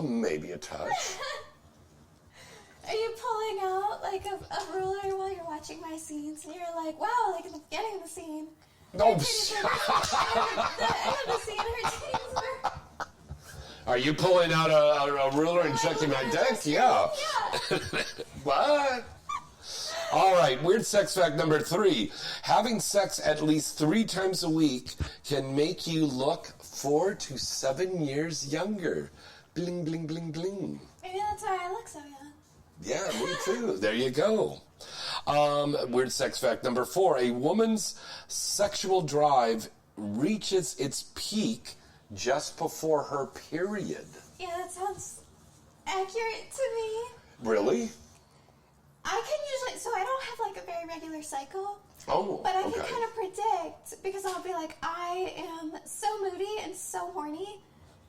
Maybe a touch. Are you pulling out like a ruler while you're watching my scenes and you're like, wow, like in the beginning of the scene. No. The end of the scene, her titties were... Are you pulling out a ruler and checking my dick? Yeah. What? All right, weird sex fact number 3. Having sex at least 3 times a week can make you look 4 to 7 years younger. Bling, bling, bling, bling. Maybe that's why I look so young. Yeah, me too. There you go. Weird sex fact number 4. A woman's sexual drive reaches its peak just before her period. Yeah, that sounds accurate to me. Really? I can usually, so I don't have like a very regular cycle. Oh, but I can kind of predict because I'll be like, I am so moody and so horny.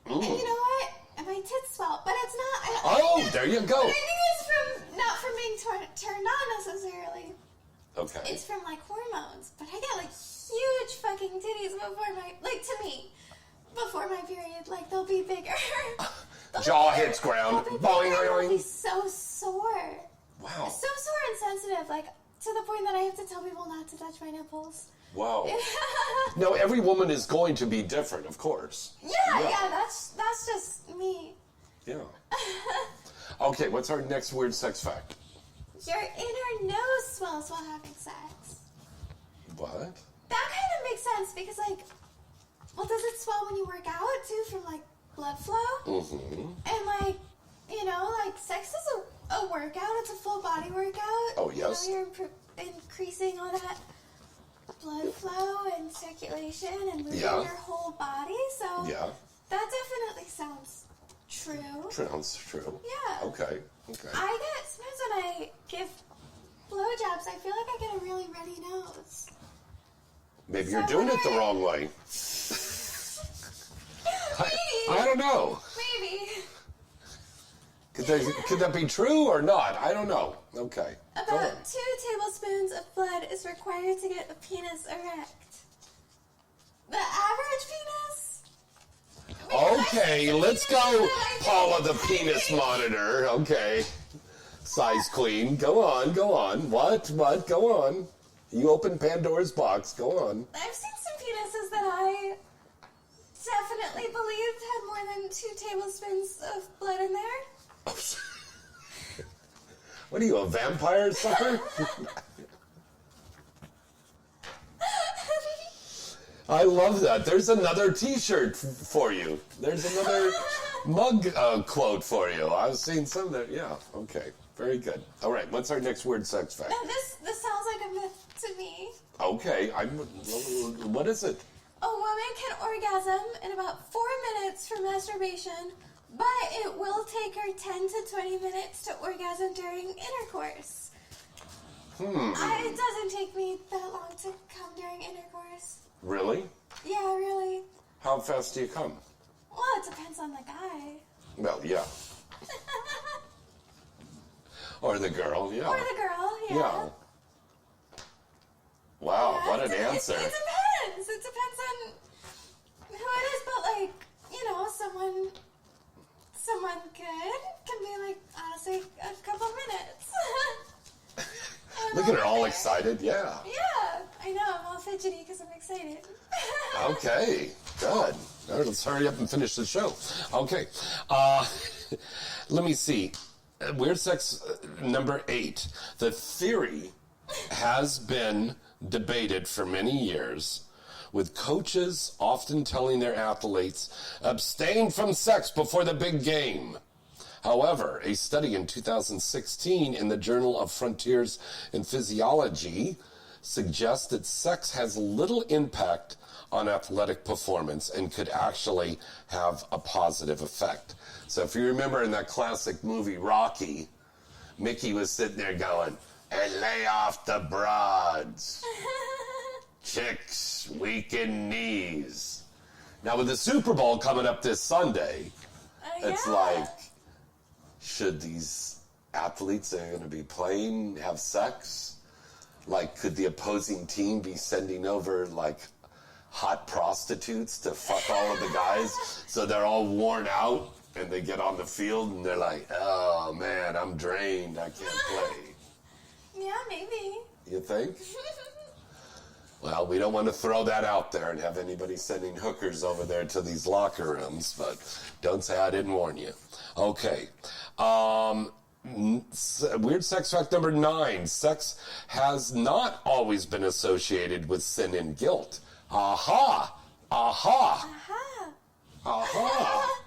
And you know what? And my tits swell, but it's not. There you go. But I think it's not from being turned on necessarily. Okay. It's from like hormones. But I get like huge fucking titties before my period. Like they'll be bigger. Jaw hits ground. They'll be so sore. Wow. So sore and sensitive, like to the point that I have to tell people not to touch my nipples. Wow. No, every woman is going to be different, of course. Yeah, that's just me. Yeah. Okay, what's our next weird sex fact? Your inner nose swells while having sex. What? That kind of makes sense because, like, well, does it swell when you work out too from like blood flow? Mm-hmm. And like, you know, like sex is a workout. It's a full body workout. Oh yes. You know, you're increasing all that blood flow and circulation and moving your whole body. So that definitely sounds true. Sounds true. Yeah. Okay. I get sometimes when I give blowjobs, I feel like I get a really runny nose. Maybe you're doing it the wrong way. I don't know. Maybe. Could that be true or not? I don't know. Okay. About 2 tablespoons of blood is required to get a penis erect. The average penis? Okay, let's go, Paula the penis monitor. Okay. Size queen. Go on. What? Go on. You open Pandora's box. Go on. I've seen some penises that I definitely believed had more than 2 tablespoons of blood in there. What are you, a vampire sucker? I love that. There's another T-shirt for you. There's another mug quote for you. I've seen some there. Yeah, okay. Very good. All right, what's our next weird sex fact? Now, this sounds like a myth to me. Okay, what is it? a woman can orgasm in about 4 minutes for masturbation, but it will take her 10 to 20 minutes to orgasm during intercourse. It doesn't take me that long to come during intercourse. Really? Yeah, really. How fast do you come? Well, it depends on the guy. Well, yeah. Or the girl, yeah. Or the girl, yeah. Yeah. Wow, Yeah, what an answer. It depends. It depends on who it is, but like, someone good can be like, honestly, a couple minutes. Look at her all excited, yeah. Yeah, I know, I'm all fidgety because I'm excited. Okay, good. All right, let's hurry up and finish the show. Okay, let me see. Weird sex number 8. The theory has been debated for many years, with coaches often telling their athletes, abstain from sex before the big game. However, a study in 2016 in the Journal of Frontiers in Physiology suggests that sex has little impact on athletic performance and could actually have a positive effect. So if you remember in that classic movie, Rocky, Mickey was sitting there going, and lay off the broads. Chicks, weakened knees. Now with the Super Bowl coming up this Sunday, it's like, should these athletes that are going to be playing have sex? Like, could the opposing team be sending over, like, hot prostitutes to fuck all of the guys so they're all worn out and they get on the field and they're like, oh, man, I'm drained. I can't play. Yeah, maybe. You think? Well, we don't want to throw that out there and have anybody sending hookers over there to these locker rooms, but don't say I didn't warn you. Okay. Weird sex fact number 9. Sex has not always been associated with sin and guilt. Aha! Aha! Aha! Aha!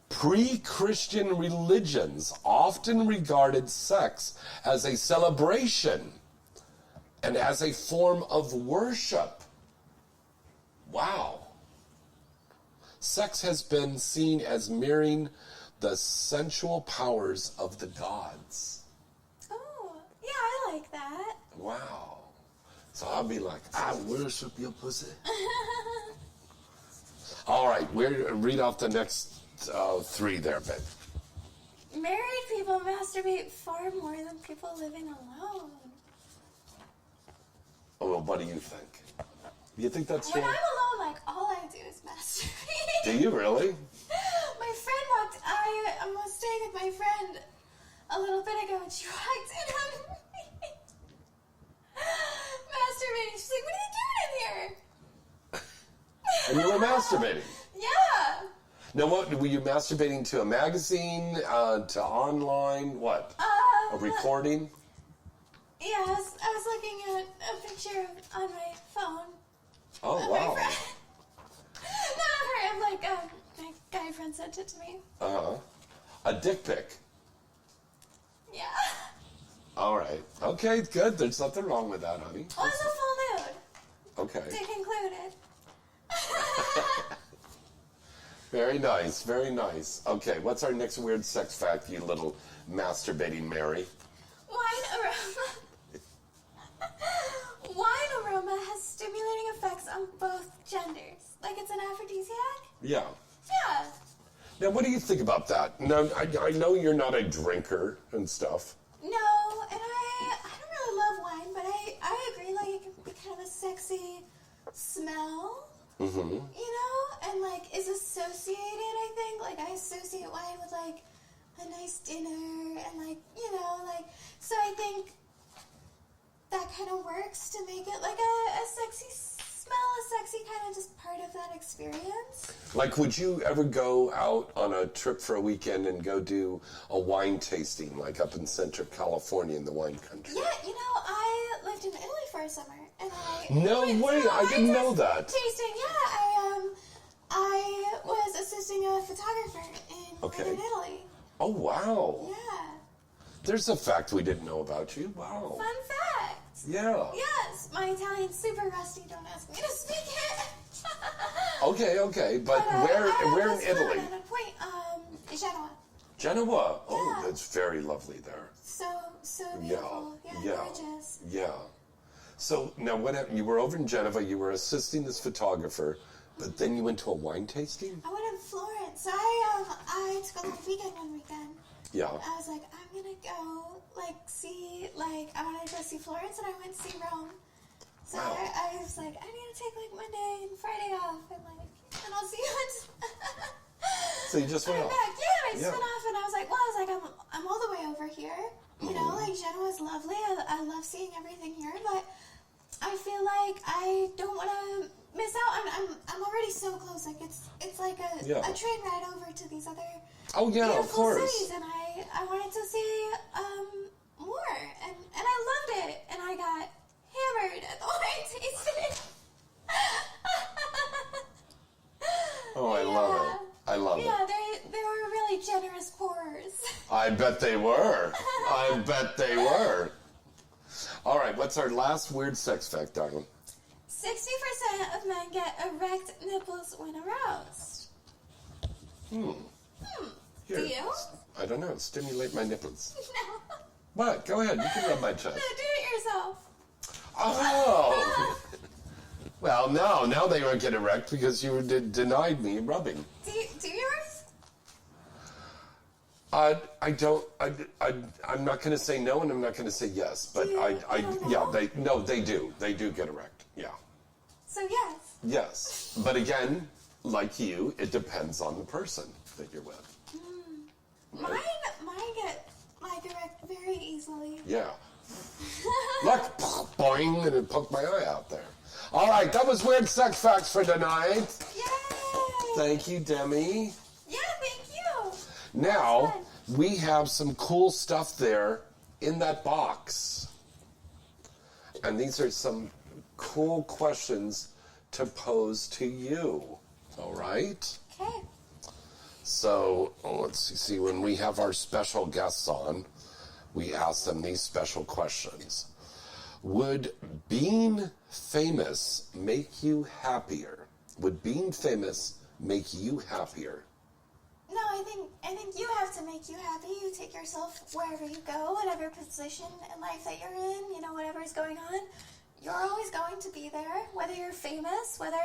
Pre-Christian religions often regarded sex as a celebration and as a form of worship. Wow. Sex has been seen as mirroring the sensual powers of the gods. Oh, yeah, I like that. Wow. So I'll be like, I worship your pussy. All right, read off the next 3 there, babe. Married people masturbate far more than people living alone. Oh, well, what do you think? Do you think that's When true? I'm alone, like, all I do is masturbate. Do you really? My friend I was staying with my friend a little bit ago, and she walked in on me masturbating. She's like, what are you doing in here? And you were masturbating? Yeah. Now, what, were you masturbating to a magazine, to online, what? A recording? Yeah, I was looking at a picture on my phone. Oh, of wow. my friend. Not of her, of like, my guy friend sent it to me. Uh-huh. A dick pic? Yeah. All right. Okay, good. There's nothing wrong with that, honey. Well, it's a full nude. Okay. Dick included. Very nice, very nice. Okay, what's our next weird sex fact, you little masturbating Mary? Wine aroma. Wine aroma has stimulating effects on both genders. Like it's an aphrodisiac? Yeah. Yeah. Now, what do you think about that? Now, I know you're not a drinker and stuff. No, and I don't really love wine, but I agree, like, it can be kind of a sexy smell. Mm-hmm. You know? And, like, is associated, I think. Like, I associate wine with, like, a nice dinner and, like, you know, like... So I think that kind of works to make it, like, a sexy smell, a sexy kind of just part of that experience. Like, would you ever go out on a trip for a weekend and go do a wine tasting, like up in Central California in the wine country? Yeah, you know, I lived in Italy for a summer, and I... No way, I didn't know that. Tasting, yeah, I was assisting a photographer in northern Italy. Oh, wow. Yeah. There's a fact we didn't know about you. Wow. Fun fact. Yeah. Yes, my Italian's super rusty. Don't ask me to speak it. Okay. But where in Italy? At a point, Genoa. Genoa. Oh, Yeah. that's very lovely there. So beautiful. Yeah, gorgeous. Yeah. So now what happened? You were over in Geneva, you were assisting this photographer, but then you went to a wine tasting? I went in Florence. So I took a long weekend one weekend. Yeah. I was like, I'm gonna go see I wanted to go see Florence, and I went to see Rome. So wow. I was like, I need to take Monday and Friday off, and I'll see you. So you just went off. Back. Yeah, I just went off, and I was like, I'm all the way over here. You know, Genoa's lovely. I love seeing everything here, but I feel like I don't want to miss out. I'm already so close. Like it's like a train ride over to these other beautiful cities, and I wanted to see more, and I loved it, and I got hammered at the wine tasting. Oh, I love it. I love it. Yeah, they were really generous pourers. I bet they were. All right, what's our last weird sex fact, darling? 60% of men get erect nipples when aroused. Here, Do you? I don't know. Stimulate my nipples. No. What? Go ahead. You can rub my chest. No, do it yourself. Oh. Well, no. Now they won't get erect because you denied me rubbing. Do yours? I don't. I'm not going to say no, and I'm not going to say yes. But they do. They do get erect. Yeah. So yes. Yes, but again, like you, it depends on the person that you're with. Mine get erect very easily. Yeah. Look, boing, and it poked my eye out there. All right, that was Weird Sex Facts for tonight. Yay! Thank you, Demi. Yeah, thank you. Now, we have some cool stuff there in that box. And these are some cool questions to pose to you. All right? Okay. So, let's see, when we have our special guests on, we ask them these special questions. Would being famous make you happier? Would being famous make you happier? No, I think you have to make you happy. You take yourself wherever you go, whatever position in life that you're in, whatever's going on. You're always going to be there, whether you're famous, whether,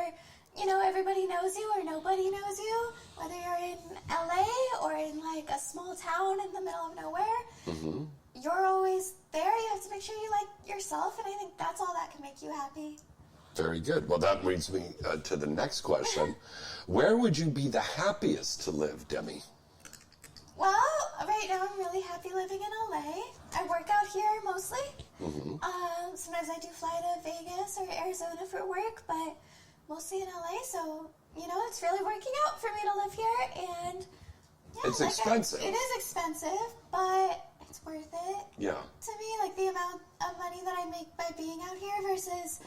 everybody knows you or nobody knows you, whether you're in LA or in a small town in the middle of nowhere. Mm-hmm. You're always there. You have to make sure you like yourself, and I think that's all that can make you happy. Very good. Well, that leads me to the next question. Where would you be the happiest to live, Demi? Well, right now I'm really happy living in LA. I work out here mostly. Mm-hmm. Sometimes I do fly to Vegas or Arizona for work, but mostly in LA. So, it's really working out for me to live here. And yeah, it's expensive. It is expensive, but it's worth it. Yeah. To me, the amount of money that I make by being out here versus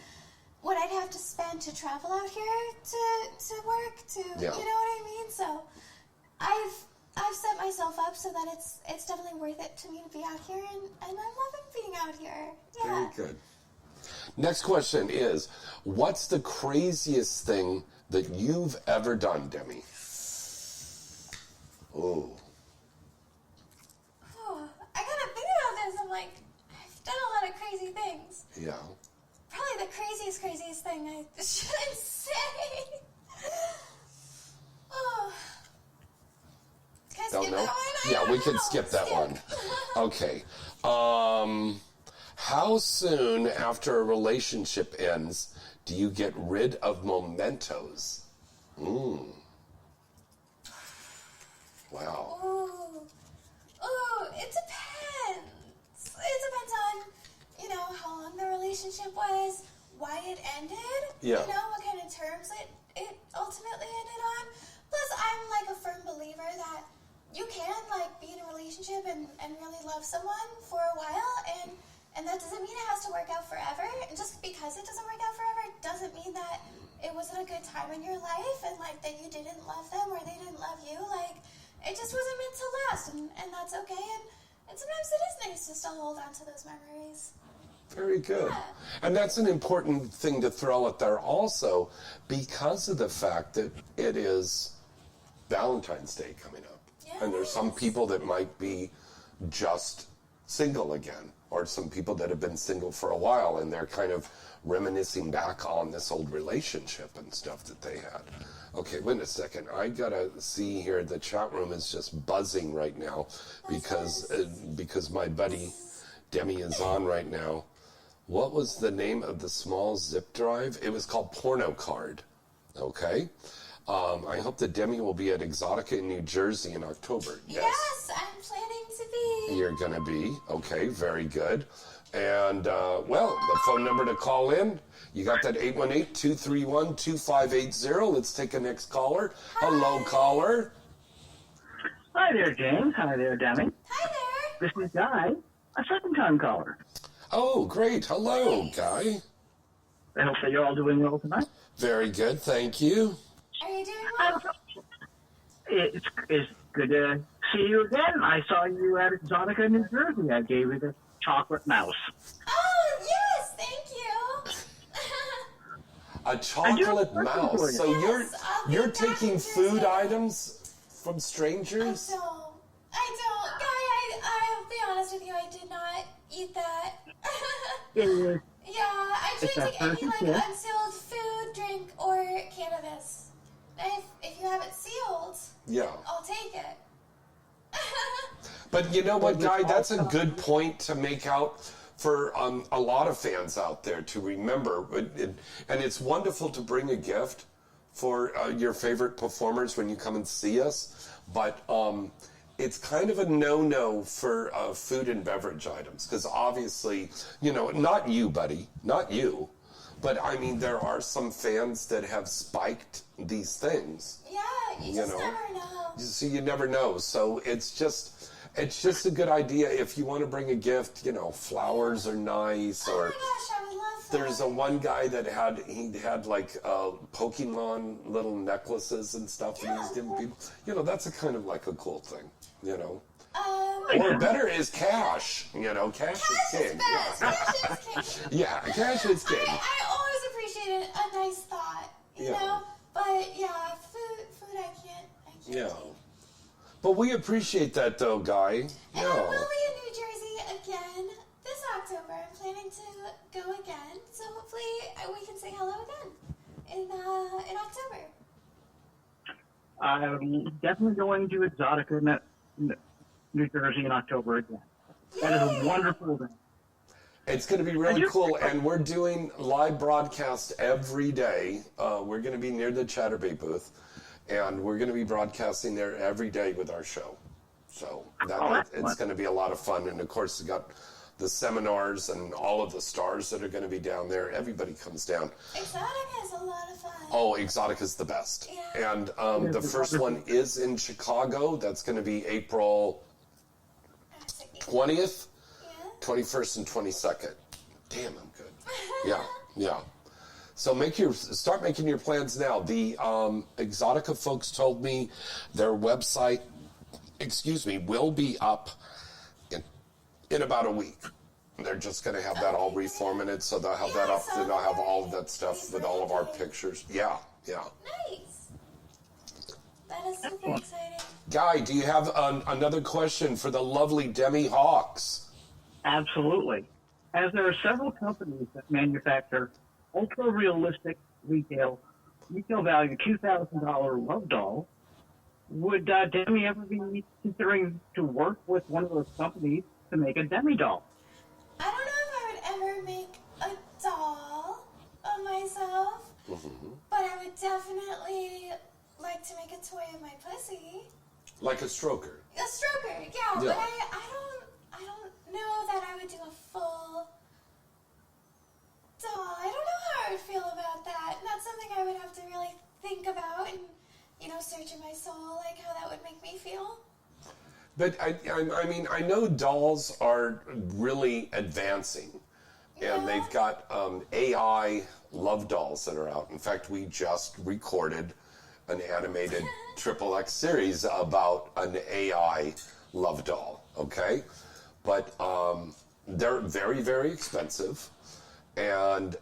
what I'd have to spend to travel out here to work, you know what I mean? So I've set myself up so that it's definitely worth it to me to be out here, and I'm loving being out here. Yeah. Very good. Next question is, what's the craziest thing that you've ever done, Demi? Oh, I gotta think about this. I'm like, I've done a lot of crazy things. yeah. Probably the craziest thing I shouldn't say. Oh. Can I skip that one? Yeah, we can skip that one. Okay. How soon after a relationship ends do you get rid of mementos? Wow. Ooh, it depends. It depends on, how long the relationship was, why it ended, what kind of terms it ultimately ended on. Plus, I'm a firm believer that you can be in a relationship and really love someone for a while, and that doesn't mean it has to work out forever. And just because it doesn't work out forever doesn't mean that it wasn't a good time in your life and that you didn't love them or they didn't love you. It just wasn't meant to last, and that's okay. And sometimes it is nice just to hold on to those memories. Very good. And that's an important thing to throw out there also because of the fact that it is Valentine's Day coming up. And there's some people that might be just single again, or some people that have been single for a while and they're kind of reminiscing back on this old relationship and stuff that they had. Okay, wait a second. I gotta see here. The chat room is just buzzing right now because my buddy Demi is on right now. What was the name of the small zip drive? It was called Porno Card. Okay. I hope that Demi will be at Exotica in New Jersey in October. Yes, I'm planning to be. You're going to be. Okay, very good. And, well, the phone number to call in, you got that 818-231-2580. Let's take a next caller. Hi. Hello, caller. Hi there, James. Hi there, Demi. Hi there. This is Guy, a second-time caller. Oh, great. Hello, Guy. I hope that you're all doing well tonight. Very good, thank you. Are you doing well? It's good to see you again. I saw you at Exotica, New Jersey. I gave you the chocolate mouse. Oh, yes, thank you. A chocolate mouse. So you're taking food items from strangers? I don't. Guy, I'll be honest with you, I did not eat that. Yeah, I can't take any unsealed food, drink, or cannabis. If you have it sealed, I'll take it. But you know what, Guy? That's a good point to make out for a lot of fans out there to remember. And it's wonderful to bring a gift for your favorite performers when you come and see us. But it's kind of a no-no for food and beverage items because obviously, not you, buddy, not you. But, I mean, there are some fans that have spiked these things. Yeah, you just never know. So you never know. So it's just a good idea if you want to bring a gift, flowers are nice. Oh, my gosh, I would love flowers. There's a one guy that had like Pokemon little necklaces and stuff and he's giving people, that's a kind of like a cool thing, Or better is cash. Cash is king. Best. Cash is king. Yeah, cash is king. I always appreciate a nice thought, you know? But yeah, food I can't Yeah. But we appreciate that though, Guy. And I will be in New Jersey again this October. I'm planning to go again. So hopefully we can say hello again in October. I'm definitely going to Exotica, New Jersey in October again. That is a wonderful event. It's going to be really cool, and we're doing live broadcast every day. We're going to be near the Chatterbait booth, and we're going to be broadcasting there every day with our show. So it's going to be a lot of fun, and of course, we got the seminars and all of the stars that are going to be down there. Everybody comes down. Exotica is a lot of fun. Oh, Exotica is the best. Yeah. And the first one is in Chicago. That's going to be April 20th, 21st, and 22nd. Damn, I'm good. Yeah. So start making your plans now. The Exotica folks told me their website, will be up in about a week. They're just going to have that all reformatted, so they'll have that up, and they'll have all of that stuff with all of our pictures. Yeah. Nice. That is super exciting. Guy, do you have another question for the lovely Demi Hawks? Absolutely. As there are several companies that manufacture ultra-realistic retail value $2,000 love dolls, would Demi ever be considering to work with one of those companies to make a Demi doll? I don't know if I would ever make a doll of myself, but I would definitely like to make a toy of my pussy. Like a stroker. A stroker, yeah. But I don't know that I would do a full doll. I don't know how I would feel about that. That's something I would have to really think about and, search in my soul, like how that would make me feel. But I mean, I know dolls are really advancing, and they've got AI love dolls that are out. In fact, we just recorded an animated XXX series about an AI love doll. Okay, but they're very, very expensive, and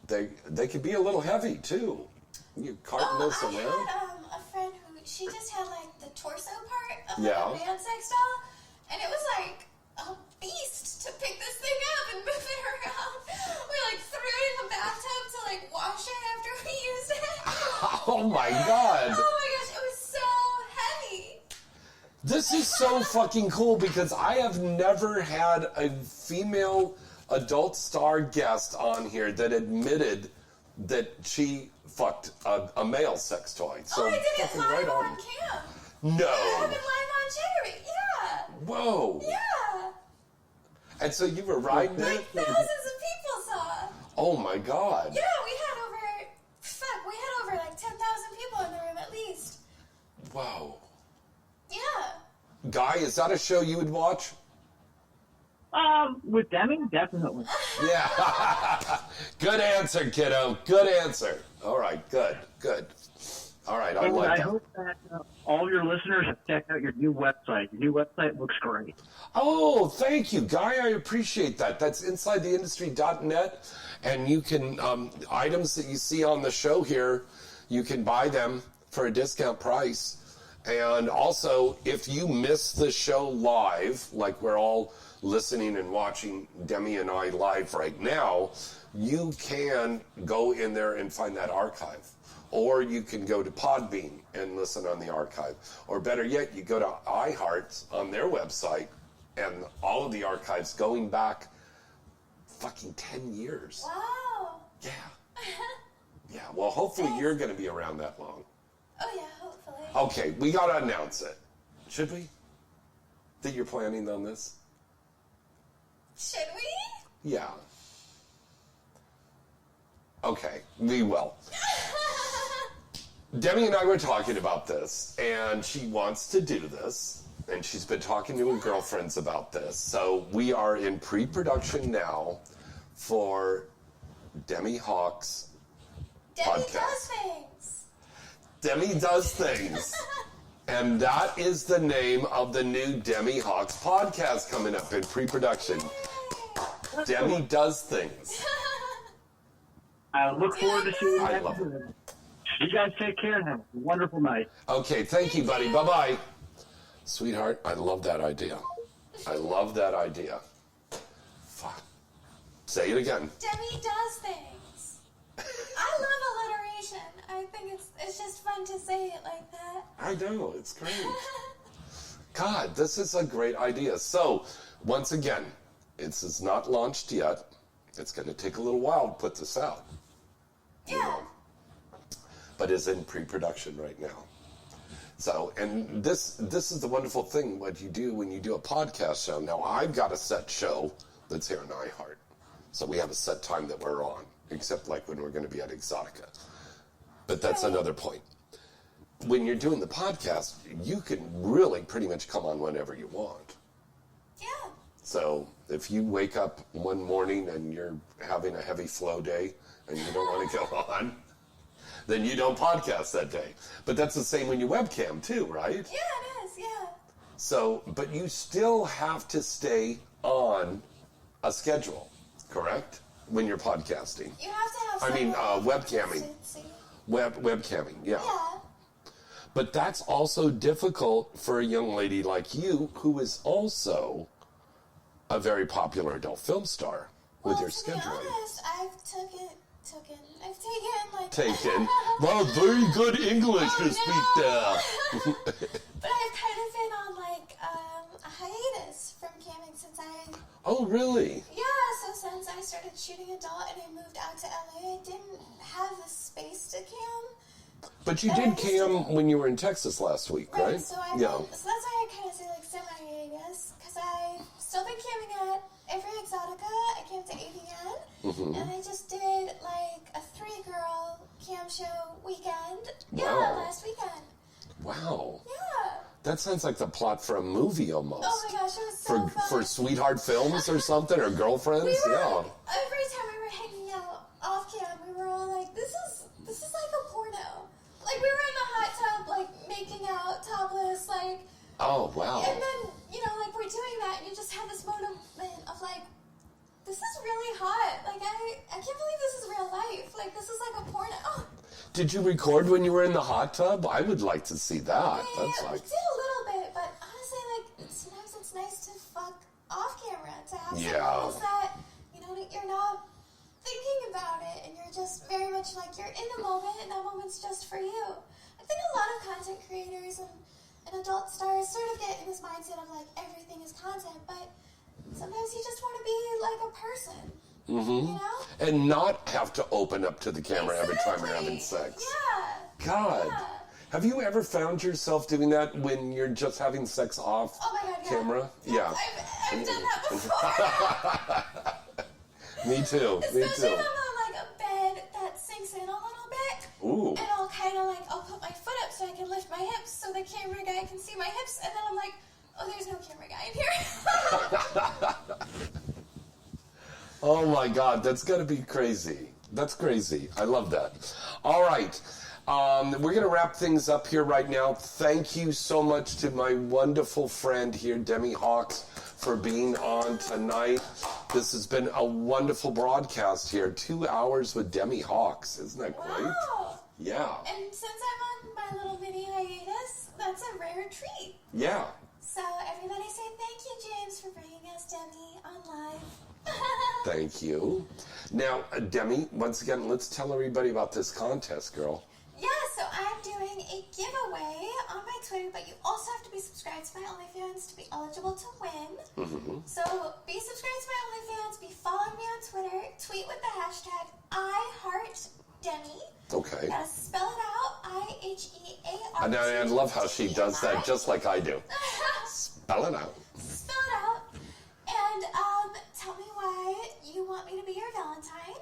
they could be a little heavy too. You carting this around? I had a friend who she just had like the torso part of Yeah. like a man sex doll, and it was like a beast to pick this thing up and move it around. We like threw it in the bathtub to like wash it after we used it. Oh my God! Oh my gosh, it was so heavy. This is so fucking cool because I have never had a female adult star guest on here that admitted that she fucked a male sex toy. So I did it fucking live right on on. cam. No. I have it live on Cherry. Yeah. Whoa. Yeah. And so you were riding Like it? thousands of people saw. Oh my God. Yeah, we had over like 10,000 people in the room at least. Whoa. Yeah. Guy, is that a show you would watch? With Demi, definitely. Yeah. Good answer, kiddo. Good answer. All right, good. All right, I And like I that. hope that all your listeners have checked out your new website. Your new website looks great. Oh, thank you, Guy. I appreciate that. That's InsideTheIndustry.net, and you can, items that you see on the show here, you can buy them for a discount price. And also, if you miss the show live, like we're all listening and watching Demi and I live right now, you can go in there and find that archive. Or you can go to Podbean and listen on the archive. Or better yet, you go to iHeart on their website and all of the archives going back fucking 10 years. Wow. Yeah. Yeah, well, hopefully you're going to be around that long. Oh yeah, hopefully. Okay, we got to announce it. Should we? That you're planning on this? Should we? Yeah. Okay, we will. Demi and I were talking about this, and she wants to do this, and she's been talking to her girlfriends about this. So we are in pre-production now for Demi Hawks Demi podcast. does things. Demi Does Things. And that is the name of the new Demi Hawks podcast coming up in pre-production. Demi Does Things. I look forward to seeing you I next love it. week. You guys take care and have a wonderful night. Okay, thank you, buddy. Bye-bye. Sweetheart, I love that idea. I love that idea. Fuck. Say it again. Demi does things. I love alliteration. I think it's just fun to say it like that. I know, it's great. God, this is a great idea. So, once again, it's not launched yet. It's going to take a little while to put this out. Yeah. You know, but is in pre-production right now. So, and this is the wonderful thing, what you do when you do a podcast show. Now, I've got a set show that's here in iHeart. So we have a set time that we're on, except like when we're going to be at Exotica. But that's another point. When you're doing the podcast, you can really pretty much come on whenever you want. Yeah. So if you wake up one morning and you're having a heavy flow day and you don't want to go on, then you don't podcast that day. But that's the same when you webcam too, right? Yeah, it is, yeah. So, but you still have to stay on a schedule, correct? When you're podcasting. You have to have webcamming. Webcamming, yeah. But that's also difficult for a young lady like you, who is also a very popular adult film star with your scheduling. To be honest, I've taken like... Taken. Well, very good English to speak there. But I've kind of been on like a hiatus from camming since I... Oh, really? Yeah, so since I started shooting adult and I moved out to LA, I didn't have the space to cam. But you did cam when you were in Texas last week, right? So so that's why I kind of say like semi-hiatus, because I've still been camming at every Exotica. I camped at AVN, and I just did like a 3-girl cam show weekend. Yeah, Wow. last weekend. Wow. Yeah. That sounds like the plot for a movie almost. Oh my gosh, it was so fun. For Sweetheart Films or something, or Girlfriends? We were, Yeah. every time we were hanging out off cam, we were all like, this is like a porno. Like, we were in the hot tub, like, making out topless, like... Oh, wow. And then, like, we're doing that, and you just have this moment of, like, Did you record when you were in the hot tub? I would like to see that. That's I like... did a little bit, but honestly, like, sometimes it's nice to fuck off camera, to have some Yeah. moments that, you know, you're not thinking about it, and you're just very much like, you're in the moment, and that moment's just for you. I think a lot of content creators and adult stars sort of get in this mindset of, like, everything is content, but sometimes you just want to be like a person, you know? And not have to open up to the camera every time you're having sex. Yeah. God. Yeah. Have you ever found yourself doing that when you're just having sex off Oh my God, yeah. camera? Yeah. I've done that before. Me too. Me Especially too. if I'm on like a bed that sinks in a little bit. Ooh. And I'll kind of like, I'll put my foot up so I can lift my hips so the camera guy can see my hips. And then I'm like, oh, there's no camera guy in here. Oh my God, that's got to be crazy. That's crazy. I love that. All right. We're going to wrap things up here right now. Thank you so much to my wonderful friend here, Demi Hawks, for being on tonight. This has been a wonderful broadcast here. 2 hours with Demi Hawks. Isn't that great? Wow. Yeah. And since I'm on my little mini hiatus, that's a rare treat. Yeah. So everybody say thank you, James, for bringing us Demi on live. Thank you. Now, Demi, once again, let's tell everybody about this contest, girl. Yeah, so I'm doing a giveaway on my Twitter, but you also have to be subscribed to my OnlyFans to be eligible to win. So be subscribed to my OnlyFans, be following me on Twitter, tweet with the hashtag IHeartDemi. Okay. Gotta spell it out, IHEART. And I love how she does that just like I do. Spell it out. Spell it out. And tell me why you want me to be your Valentine.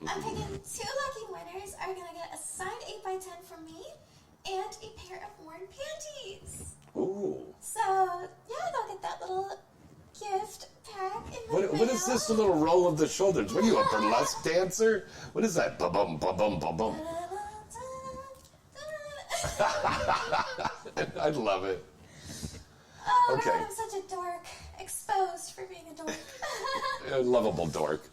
I'm picking 2 lucky winners are going to get a signed 8x10 from me and a pair of worn panties. Ooh. So, yeah, they'll get that little gift pack in the mail. What is this little roll of the shoulders? What are you, a burlesque dancer? What is that? Ba-bum, ba-bum, ba-bum. I love it. Oh, Okay. God, I'm such a dork. Exposed for being a dork. A lovable dork.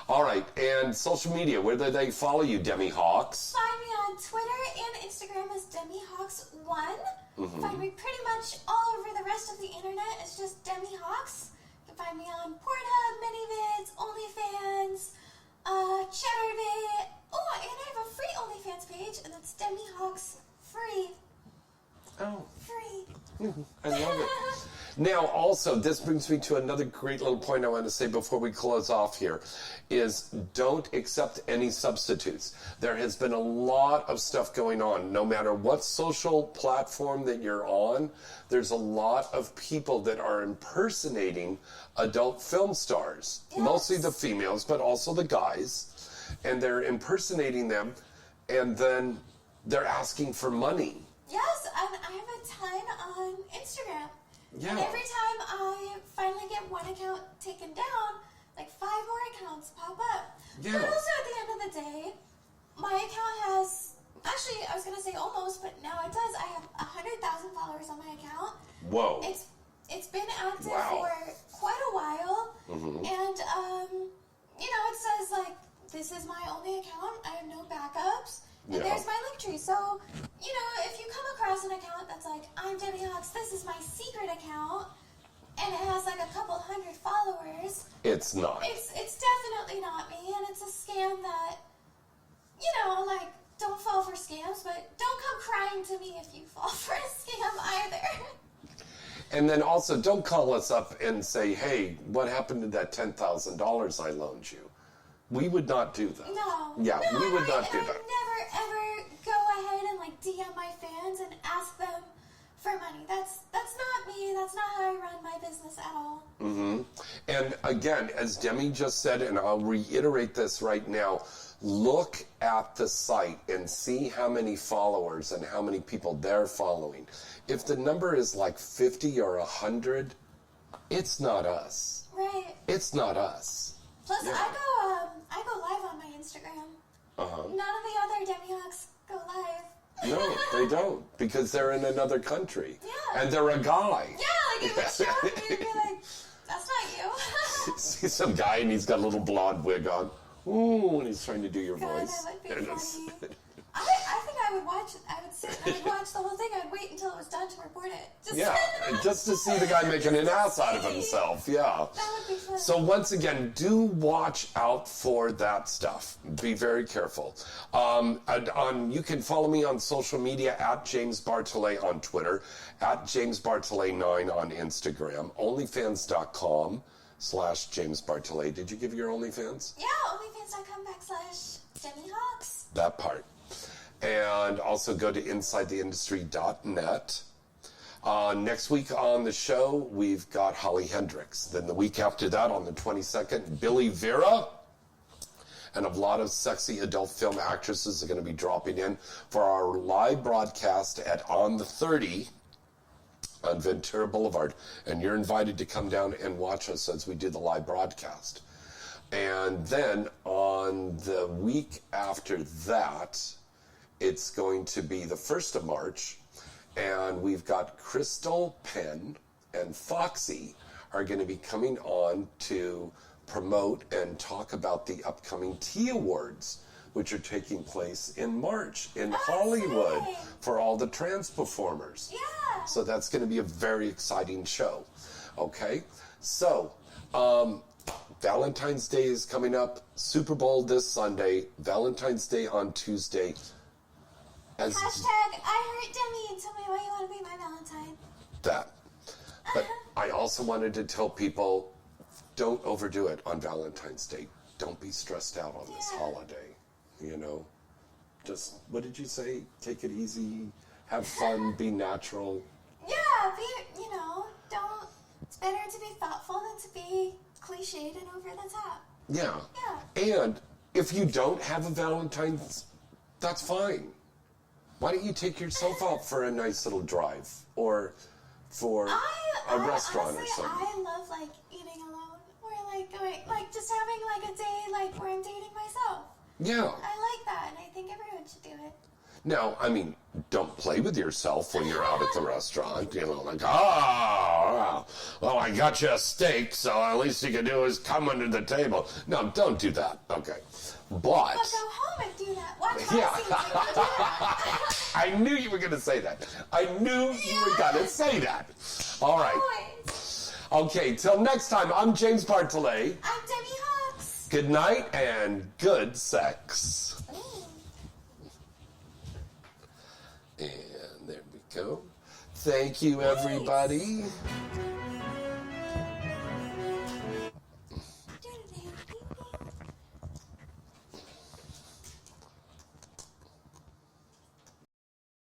All right, and social media, where do they follow you, Demi Hawks? Find me on Twitter and Instagram as Demi Hawks1. Find me pretty much all over the rest of the internet. It's just Demi Hawks. You can find me on Pornhub, ManyVids, OnlyFans, ChatterBait. Oh, and I have a free OnlyFans page, and that's Demi Hawks Free. Oh. Free. I love it. Now, also, this brings me to another great little point I want to say before we close off here, is don't accept any substitutes. There has been a lot of stuff going on. No matter what social platform that you're on, there's a lot of people that are impersonating adult film stars. Yes. Mostly the females, but also the guys. And they're impersonating them, and then they're asking for money. Yes, and I have a ton on Instagram. Yeah. And every time I finally get one account taken down, like 5 more accounts pop up. Yeah. But also at the end of the day, my account has, actually I was going to say almost, but now it does. I have 100,000 followers on my account. Whoa. It's been active Wow. for quite a while. And, you know, it says like, this is my only account. I have no backups. And Yeah. there's my link tree. So, you know, if you come across an account that's like, I'm Demi Hawks, this is my secret account, and it has like a couple hundred followers. It's not. It's definitely not me, and it's a scam that, you know, like, don't fall for scams, but don't come crying to me if you fall for a scam either. And then also, don't call us up and say, hey, what happened to that $10,000 I loaned you? We would not do that. No. Yeah, no, we would not do I that. never, ever go ahead and, like, DM my fans and ask them for money. That's not me. That's not how I run my business at all. And again, as Demi just said, and I'll reiterate this right now, look at the site and see how many followers and how many people they're following. If the number is like 50 or 100, it's not us. Right. It's not us. Plus, Yeah. I go live on my Instagram. None of the other Demi Hawks go live. No, they don't, because they're in another country. Yeah. And they're a guy. Yeah, like, it would shock me to be like, that's not you. See some guy and he's got a little blonde wig on. Ooh, and he's trying to do your God, voice. that would be And it's- funny. I think I would sit and I would watch the whole thing. I'd wait until it was done to report it. Just to see the guy making an ass out of himself. Yeah. That would be fun. So once again, do watch out for that stuff. Be very careful. You can follow me on social media at James Bartholet on Twitter, at James Bartholet9 on Instagram, onlyfans.com/James Bartholet. Did you give your OnlyFans? Yeah, onlyfans.com/Demi Hawks. That part. And also go to InsideTheIndustry.net. Next week on the show, we've got Holly Hendricks. Then the week after that, on the 22nd, Billy Vera. And a lot of sexy adult film actresses are going to be dropping in for our live broadcast at On the 30 on Ventura Boulevard. And you're invited to come down and watch us as we do the live broadcast. And then on the week after that, it's going to be the 1st of March, and we've got Crystal Penn and Foxy are going to be coming on to promote and talk about the upcoming T Awards, which are taking place in March in Hollywood for all the trans performers. Yeah. So that's going to be a very exciting show. Okay? So, Valentine's Day is coming up. Super Bowl this Sunday. Valentine's Day on Tuesday. Hashtag I heard Demi and tell me why you want to be my Valentine. That. But I also wanted to tell people, don't overdo it on Valentine's Day. Don't be stressed out on this holiday. You know? Just, what did you say? Take it easy. Have fun. Be natural. Yeah, don't. It's better to be thoughtful than to be cliched and over the top. Yeah. Yeah. And if you don't have a Valentine's, that's fine. Why don't you take yourself out for a nice little drive or for a restaurant honestly, or something? I love eating alone or going just having a day where I'm dating myself. Yeah. I like that, and I think everyone should do it. Now, I mean, don't play with yourself when you're out at the restaurant. Well, I got you a steak, so at least you can do is come under the table. No, don't do that. Okay. But go home and do that. Watch my scenes and do that. I knew you were going to say that. I knew you were going to say that. All right. Always. Okay, till next time, I'm James Bartholet. I'm Demi Hawks. Good night and good sex. And there we go. Thank you, everybody.